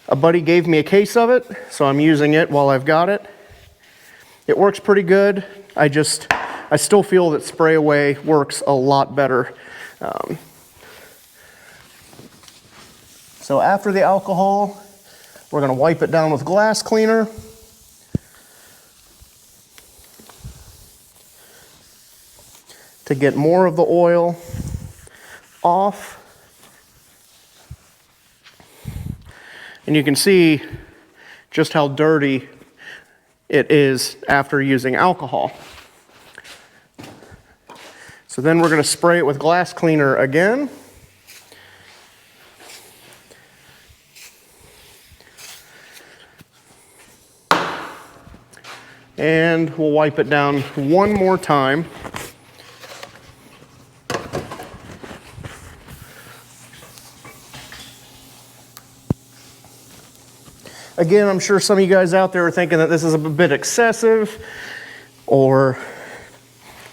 a buddy gave me a case of it, so I'm using it while I've got it. It works pretty good. I still feel that Spray Away works a lot better. So after the alcohol, we're going to wipe it down with glass cleaner. To get more of the oil off. And you can see just how dirty it is after using alcohol. So then we're going to spray it with glass cleaner again. And we'll wipe it down one more time. Again, I'm sure some of you guys out there are thinking that this is a bit excessive or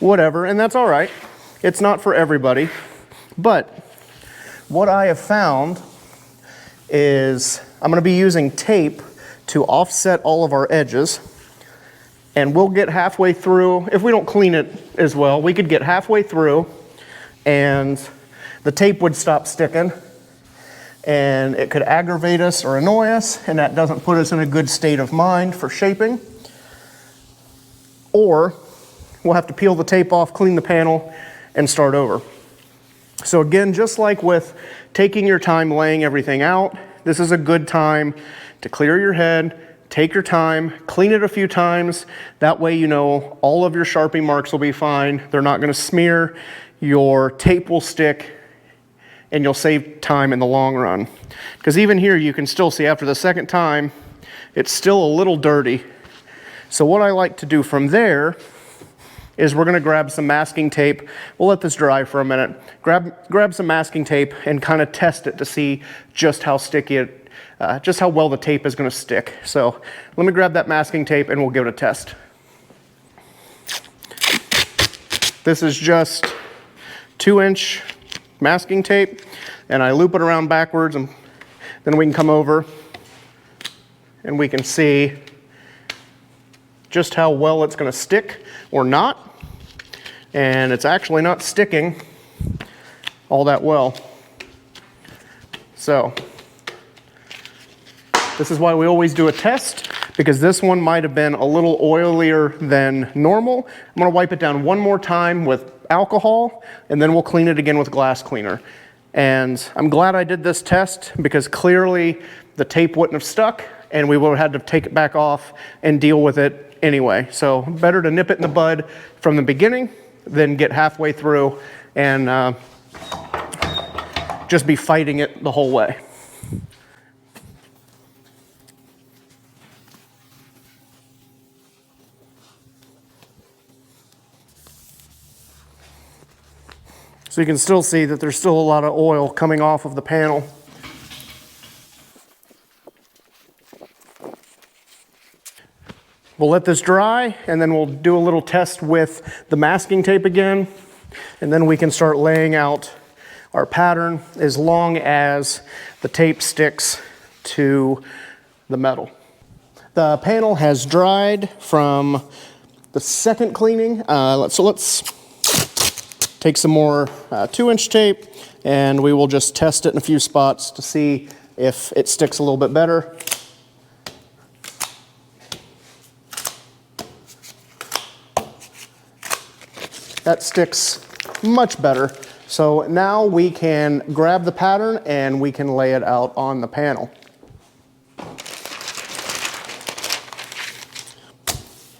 whatever, and that's all right. It's not for everybody. But what I have found is I'm going to be using tape to offset all of our edges, and we'll get halfway through. If we don't clean it as well, we could get halfway through and the tape would stop sticking. and it could aggravate us or annoy us, and that doesn't put us in a good state of mind for shaping. Or we'll have to peel the tape off, clean the panel, and start over. So again, just like with taking your time laying everything out, this is a good time to clear your head, take your time, clean it a few times. That way you know all of your Sharpie marks will be fine. They're not going to smear, your tape will stick, and you'll save time in the long run. Because even here you can still see after the second time, it's still a little dirty. So what I like to do from there is we're going to grab some masking tape. We'll let this dry for a minute. Grab some masking tape and kind of test it to see just how sticky just how well the tape is going to stick. So let me grab that masking tape and we'll give it a test. This is just 2-inch masking tape, and I loop it around backwards, and then we can come over and we can see just how well it's going to stick or not. And it's actually not sticking all that well. So this is why we always do a test, because this one might have been a little oilier than normal. I'm going to wipe it down one more time with alcohol, and then we'll clean it again with glass cleaner. And I'm glad I did this test, because clearly the tape wouldn't have stuck and we would have had to take it back off and deal with it anyway. So better to nip it in the bud from the beginning than get halfway through and just be fighting it the whole way. So you can still see that there's still a lot of oil coming off of the panel. We'll let this dry, and then we'll do a little test with the masking tape again, and then we can start laying out our pattern as long as the tape sticks to the metal. The panel has dried from the second cleaning, so let's take some more 2-inch tape, and we will just test it in a few spots to see if it sticks a little bit better. That sticks much better. So now we can grab the pattern and we can lay it out on the panel.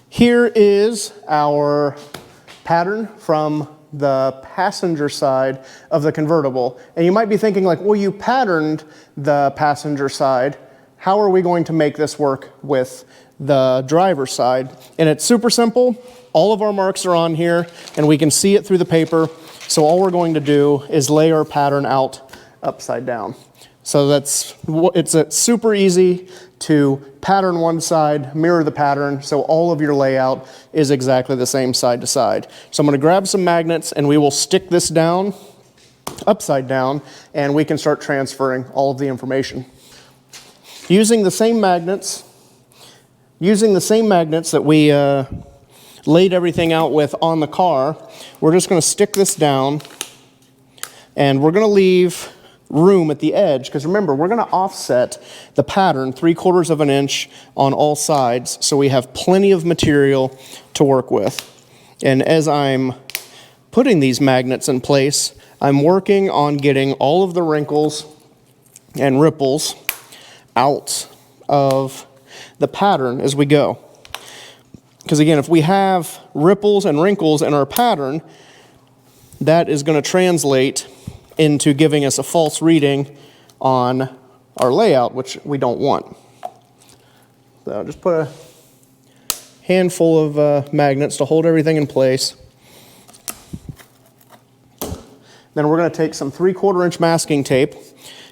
Here is our pattern from the passenger side of the convertible. And you might be thinking like, well, you patterned the passenger side. How are we going to make this work with the driver's side? And it's super simple. All of our marks are on here and we can see it through the paper. So all we're going to do is lay our pattern out upside down. So it's super easy to pattern one side, mirror the pattern, so all of your layout is exactly the same side to side. So I'm going to grab some magnets and we will stick this down, upside down, and we can start transferring all of the information. Using the same magnets that we laid everything out with on the car, we're just going to stick this down, and we're going to leave room at the edge, because remember, we're going to offset the pattern 3/4 of an inch on all sides, so we have plenty of material to work with. And as I'm putting these magnets in place, I'm working on getting all of the wrinkles and ripples out of the pattern as we go. Because again, if we have ripples and wrinkles in our pattern, that is going to translate into giving us a false reading on our layout, which we don't want. So just put a handful of magnets to hold everything in place. Then we're going to take some 3/4 inch masking tape,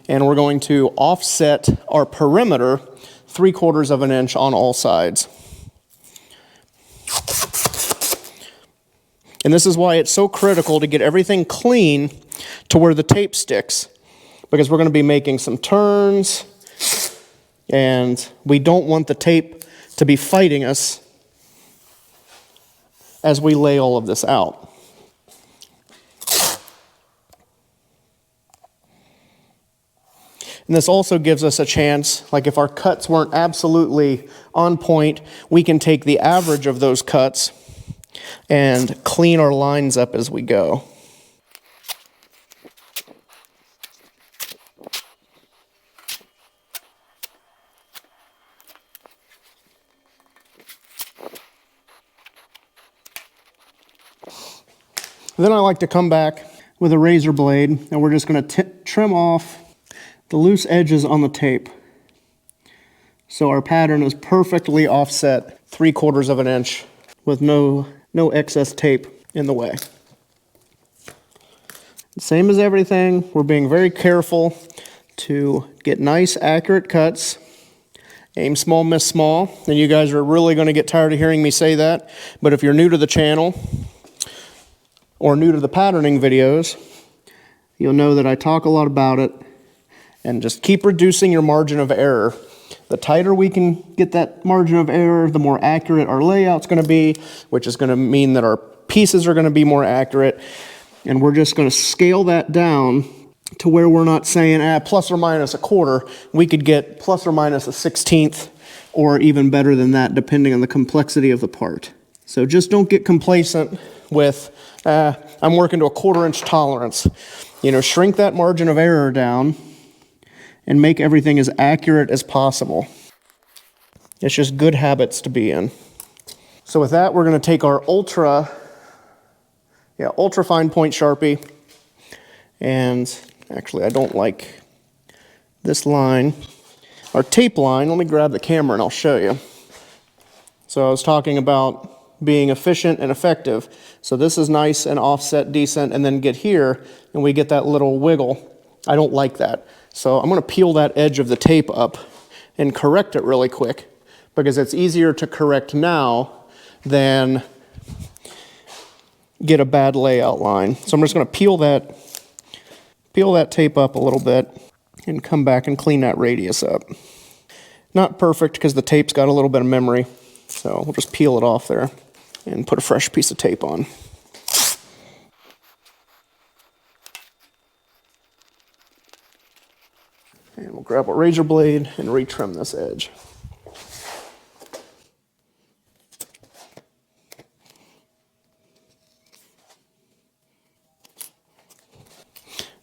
and we're going to offset our perimeter 3/4 of an inch on all sides. And this is why it's so critical to get everything clean to where the tape sticks, because we're going to be making some turns, and we don't want the tape to be fighting us as we lay all of this out. And this also gives us a chance, like if our cuts weren't absolutely on point, we can take the average of those cuts and clean our lines up as we go. Then I like to come back with a razor blade, and we're just going to trim off the loose edges on the tape. So our pattern is perfectly offset 3/4 of an inch with no excess tape in the way. Same as everything, we're being very careful to get nice, accurate cuts. Aim small, miss small. And you guys are really going to get tired of hearing me say that. But if you're new to the channel or new to the patterning videos, you'll know that I talk a lot about it. And just keep reducing your margin of error. The tighter we can get that margin of error, the more accurate our layout's going to be, which is going to mean that our pieces are going to be more accurate. And we're just going to scale that down to where we're not saying, plus or minus a quarter. We could get plus or minus a 1/16, or even better than that, depending on the complexity of the part. So just don't get complacent with, I'm working to a 1/4 inch tolerance. You know, shrink that margin of error down and make everything as accurate as possible. It's just good habits to be in. So with that, we're going to take our ultra fine point Sharpie, and actually I don't like this line, our tape line. Let me grab the camera and I'll show you. So I was talking about being efficient and effective. So this is nice and offset decent, and then get here and we get that little wiggle. I don't like that. So I'm going to peel that edge of the tape up and correct it really quick, because it's easier to correct now than get a bad layout line. So I'm just going to peel that tape up a little bit and come back and clean that radius up. Not perfect because the tape's got a little bit of memory, so we'll just peel it off there and put a fresh piece of tape on. And we'll grab a razor blade and retrim this edge.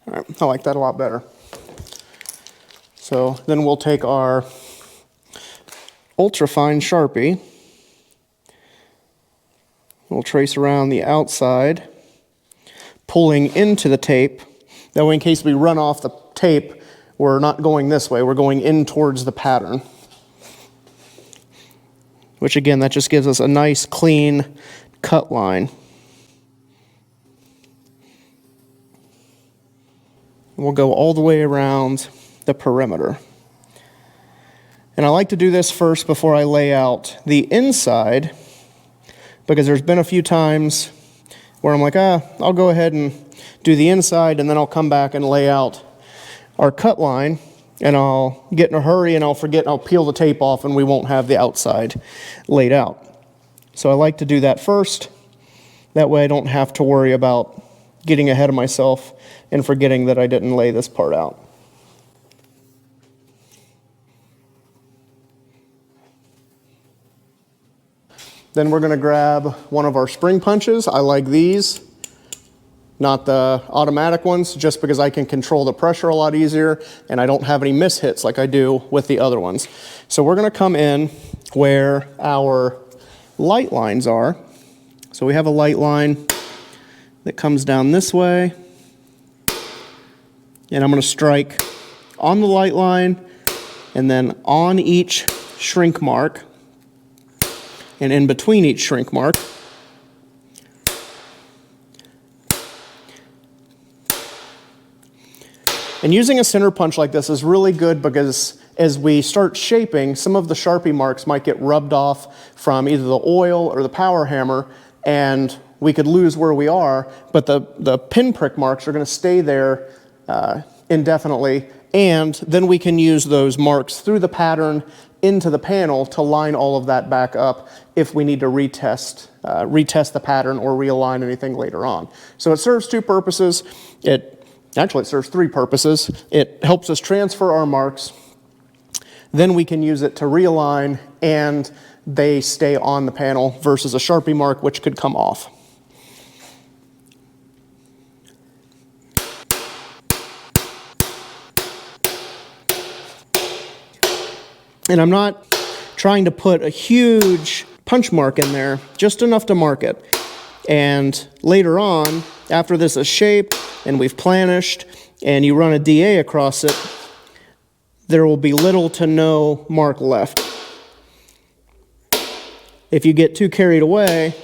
All right, I like that a lot better. So then we'll take our ultra fine Sharpie. We'll trace around the outside, pulling into the tape. That way, in case we run off the tape, we're not going this way, we're going in towards the pattern. Which again, that just gives us a nice clean cut line. We'll go all the way around the perimeter. And I like to do this first before I lay out the inside, because there's been a few times where I'm like, I'll go ahead and do the inside, and then I'll come back and lay out our cut line, and I'll get in a hurry and I'll forget and I'll peel the tape off, and we won't have the outside laid out. So I like to do that first. That way I don't have to worry about getting ahead of myself and forgetting that I didn't lay this part out. Then we're going to grab one of our spring punches. I like these, not the automatic ones, just because I can control the pressure a lot easier and I don't have any mishits like I do with the other ones. So we're going to come in where our light lines are. So we have a light line that comes down this way, and I'm going to strike on the light line and then on each shrink mark and in between each shrink mark. And using a center punch like this is really good, because as we start shaping, some of the Sharpie marks might get rubbed off from either the oil or the power hammer, and we could lose where we are, but the pinprick marks are going to stay there indefinitely, and then we can use those marks through the pattern into the panel to line all of that back up if we need to retest the pattern or realign anything later on. So it serves two purposes. It Actually, it serves three purposes. It helps us transfer our marks. Then we can use it to realign, and they stay on the panel versus a Sharpie mark, which could come off. And I'm not trying to put a huge punch mark in there, just enough to mark it. And later on, after this is shaped and we've planished and you run a DA across it, there will be little to no mark left. If you get too carried away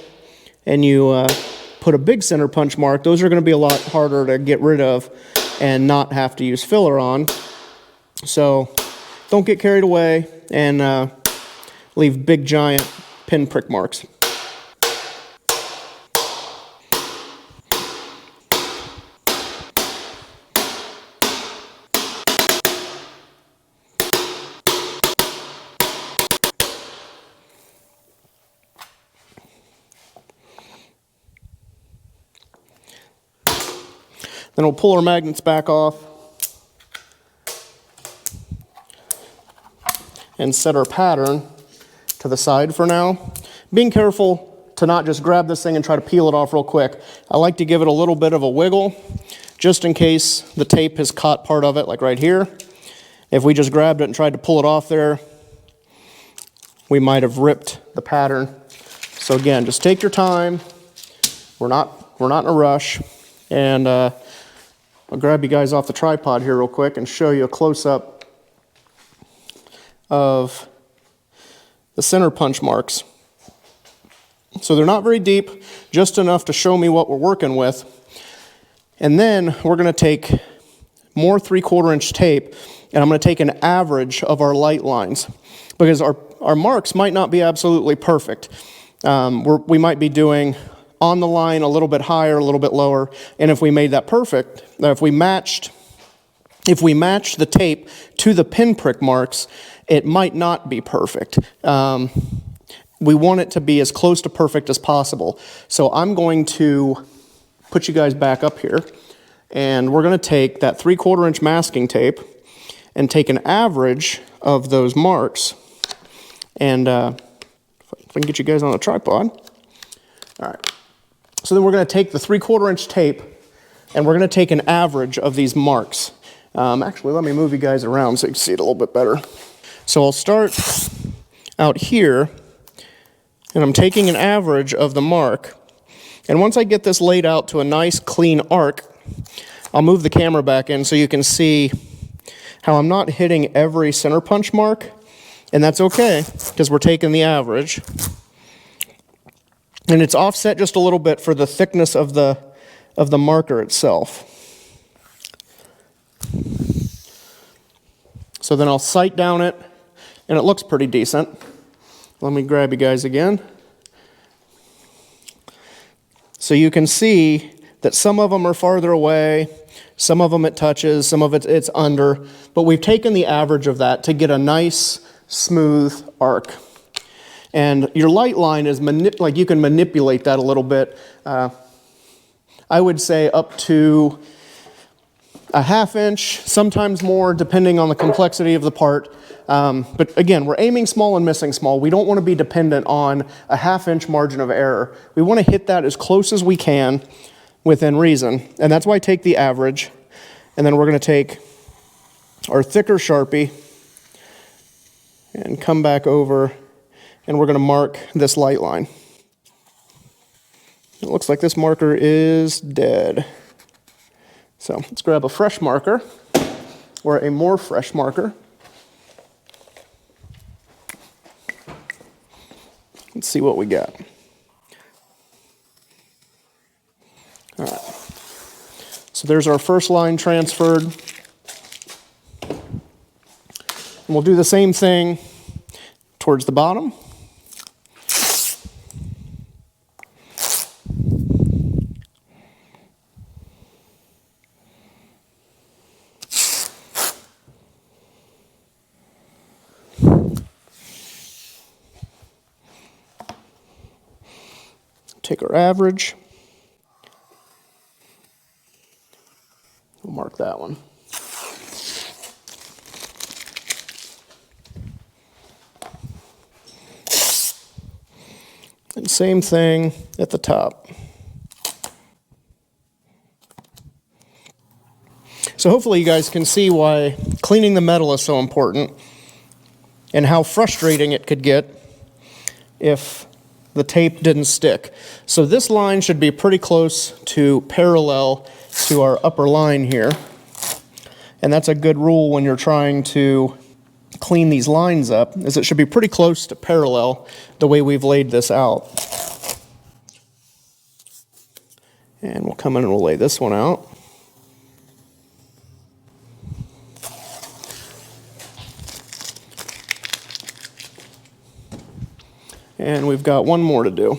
and you put a big center punch mark, those are going to be a lot harder to get rid of and not have to use filler on. So don't get carried away and leave big giant pinprick marks. Then we'll pull our magnets back off and set our pattern to the side for now. Being careful to not just grab this thing and try to peel it off real quick. I like to give it a little bit of a wiggle just in case the tape has caught part of it, like right here. If we just grabbed it and tried to pull it off there, we might have ripped the pattern. So again, just take your time. We're not in a rush. And I'll grab you guys off the tripod here real quick and show you a close-up of the center punch marks. So they're not very deep, just enough to show me what we're working with. And then we're going to take more 3/4 inch tape, and I'm going to take an average of our light lines, because our marks might not be absolutely perfect. We might be doing on the line a little bit higher, a little bit lower, and if we made that perfect, if we matched the tape to the pinprick marks, it might not be perfect. We want it to be as close to perfect as possible. So I'm going to put you guys back up here, and we're going to take that 3/4 inch masking tape and take an average of those marks, and if I can get you guys on a tripod. All right. So then we're going to take the 3/4 inch tape, and we're going to take an average of these marks. Actually, let me move you guys around so you can see it a little bit better. So I'll start out here, and I'm taking an average of the mark. And once I get this laid out to a nice clean arc, I'll move the camera back in so you can see how I'm not hitting every center punch mark, and that's okay, because we're taking the average. And it's offset just a little bit for the thickness of the marker itself. So then I'll sight down it, and it looks pretty decent. Let me grab you guys again. So you can see that some of them are farther away, some of them it touches, some of it's under, but we've taken the average of that to get a nice, smooth arc. And your light line is, like, you can manipulate that a little bit. I would say up to a 1/2 inch, sometimes more, depending on the complexity of the part. But again, we're aiming small and missing small. We don't want to be dependent on a 1/2 inch margin of error. We want to hit that as close as we can within reason. And that's why I take the average. And then we're going to take our thicker Sharpie and come back over, and we're going to mark this light line. It looks like this marker is dead. So let's grab a fresh marker, or a more fresh marker. Let's see what we got. All right. So there's our first line transferred. And we'll do the same thing towards the bottom. Take our average. We'll mark that one. And same thing at the top. So hopefully you guys can see why cleaning the metal is so important and how frustrating it could get if the tape didn't stick. So this line should be pretty close to parallel to our upper line here. And that's a good rule when you're trying to clean these lines up, is it should be pretty close to parallel the way we've laid this out. And we'll come in and we'll lay this one out. And we've got one more to do.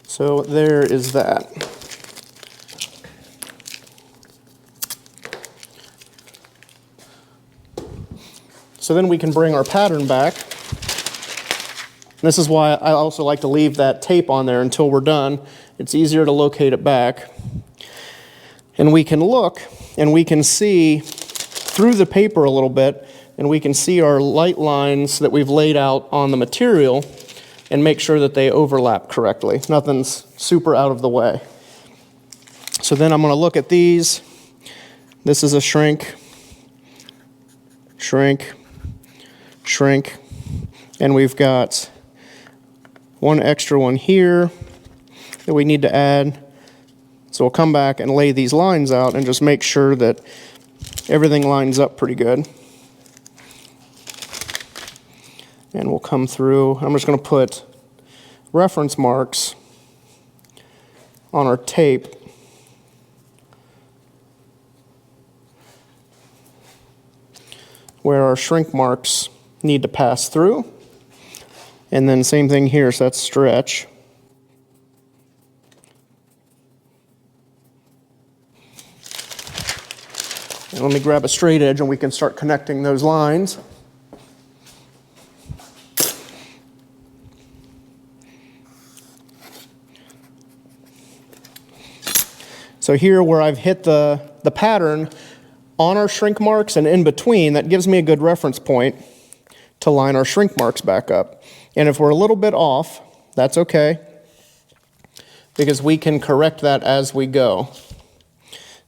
So there is that. So then we can bring our pattern back. This is why I also like to leave that tape on there until we're done. It's easier to locate it back. And we can look and we can see through the paper a little bit, and we can see our light lines that we've laid out on the material and make sure that they overlap correctly. Nothing's super out of the way. So then I'm going to look at these. This is a shrink, shrink, shrink, and we've got one extra one here that we need to add. So we'll come back and lay these lines out and just make sure that everything lines up pretty good. And we'll come through. I'm just going to put reference marks on our tape where our shrink marks need to pass through. And then same thing here, so that's stretch. And let me grab a straight edge and we can start connecting those lines. So here where I've hit the pattern on our shrink marks and in between, that gives me a good reference point to line our shrink marks back up. And if we're a little bit off, that's okay, because we can correct that as we go.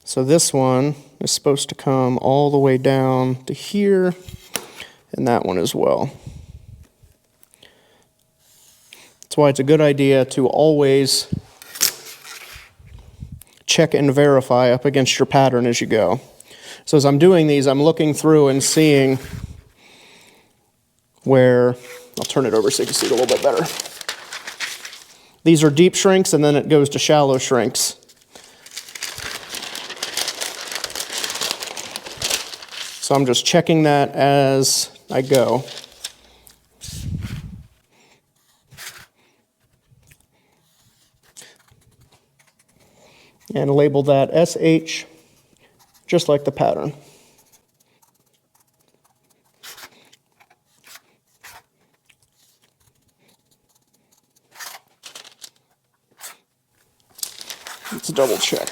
So this one is supposed to come all the way down to here, and that one as well. That's why it's a good idea to always check and verify up against your pattern as you go. So as I'm doing these, I'm looking through and seeing where, I'll turn it over so you can see it a little bit better. These are deep shrinks, and then it goes to shallow shrinks. So I'm just checking that as I go. And label that SH, just like the pattern. Let's double check.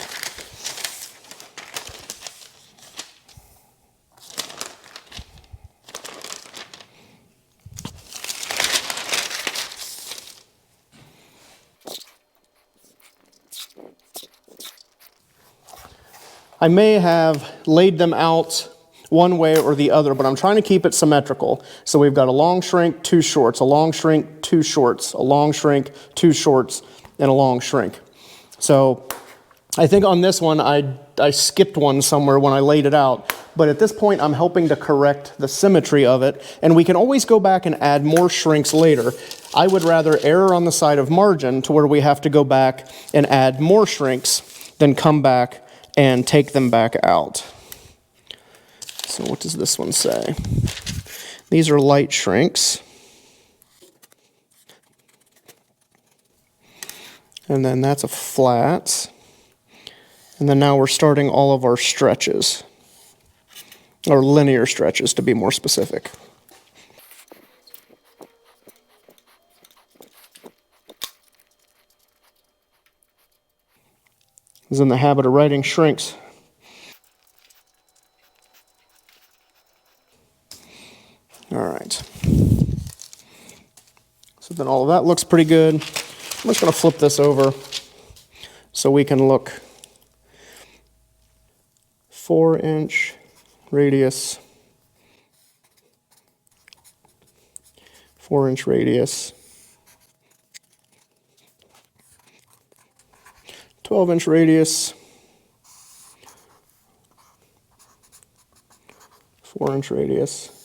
I may have laid them out one way or the other, but I'm trying to keep it symmetrical. So we've got a long shrink, two shorts, a long shrink, two shorts, a long shrink, two shorts, and a long shrink. So I think on this one, I skipped one somewhere when I laid it out, but at this point, I'm helping to correct the symmetry of it, and we can always go back and add more shrinks later. I would rather err on the side of margin to where we have to go back and add more shrinks than come back and take them back out. So what does this one say? These are light shrinks. And then that's a flat. And then now we're starting all of our stretches. or linear stretches to be more specific. Is in the habit of writing shrinks. All right. So then all of that looks pretty good. I'm just going to flip this over so we can look 4-inch radius, 4-inch radius, 12-inch radius, 4-inch radius.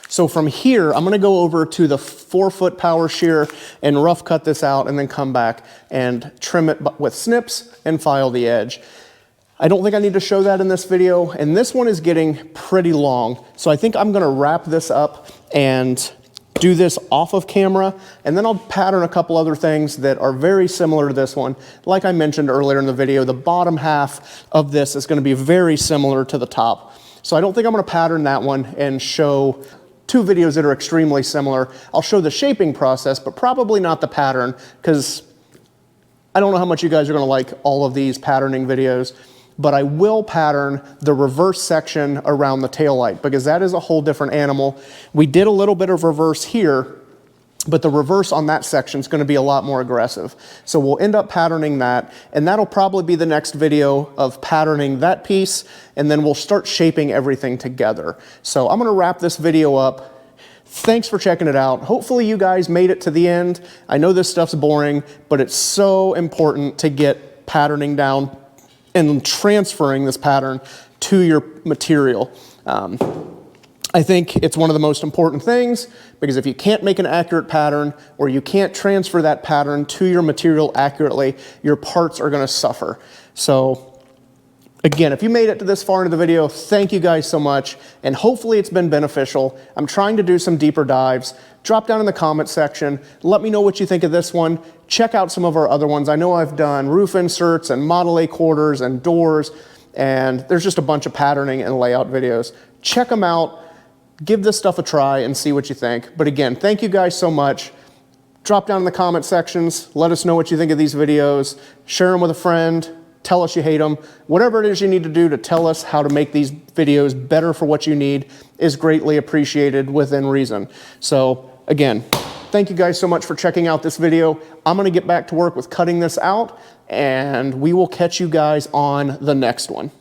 So from here, I'm gonna go over to the 4-foot power shear and rough cut this out and then come back and trim it with snips and file the edge. I don't think I need to show that in this video, and this one is getting pretty long. So I think I'm gonna wrap this up and do this off of camera, and then I'll pattern a couple other things that are very similar to this one. Like I mentioned earlier in the video, the bottom half of this is gonna be very similar to the top. So I don't think I'm gonna pattern that one and show two videos that are extremely similar. I'll show the shaping process, but probably not the pattern, because I don't know how much you guys are gonna like all of these patterning videos, but I will pattern the reverse section around the taillight, because that is a whole different animal. We did a little bit of reverse here, but the reverse on that section is gonna be a lot more aggressive. So we'll end up patterning that, and that'll probably be the next video of patterning that piece, and then we'll start shaping everything together. So I'm gonna wrap this video up. Thanks for checking it out. Hopefully you guys made it to the end. I know this stuff's boring, but it's so important to get patterning down and transferring this pattern to your material. I think it's one of the most important things, because if you can't make an accurate pattern, or you can't transfer that pattern to your material accurately, your parts are gonna suffer. So again, if you made it to this far into the video, thank you guys so much, and hopefully it's been beneficial. I'm trying to do some deeper dives. Drop down in the comment section, let me know what you think of this one. Check out some of our other ones. I know I've done roof inserts and Model A quarters and doors, and there's just a bunch of patterning and layout videos. Check them out. Give this stuff a try and see what you think. But again, thank you guys so much. Drop down in the comment sections. Let us know what you think of these videos. Share them with a friend. Tell us you hate them. Whatever it is you need to do to tell us how to make these videos better for what you need is greatly appreciated within reason. So again, thank you guys so much for checking out this video. I'm gonna get back to work with cutting this out, and we will catch you guys on the next one.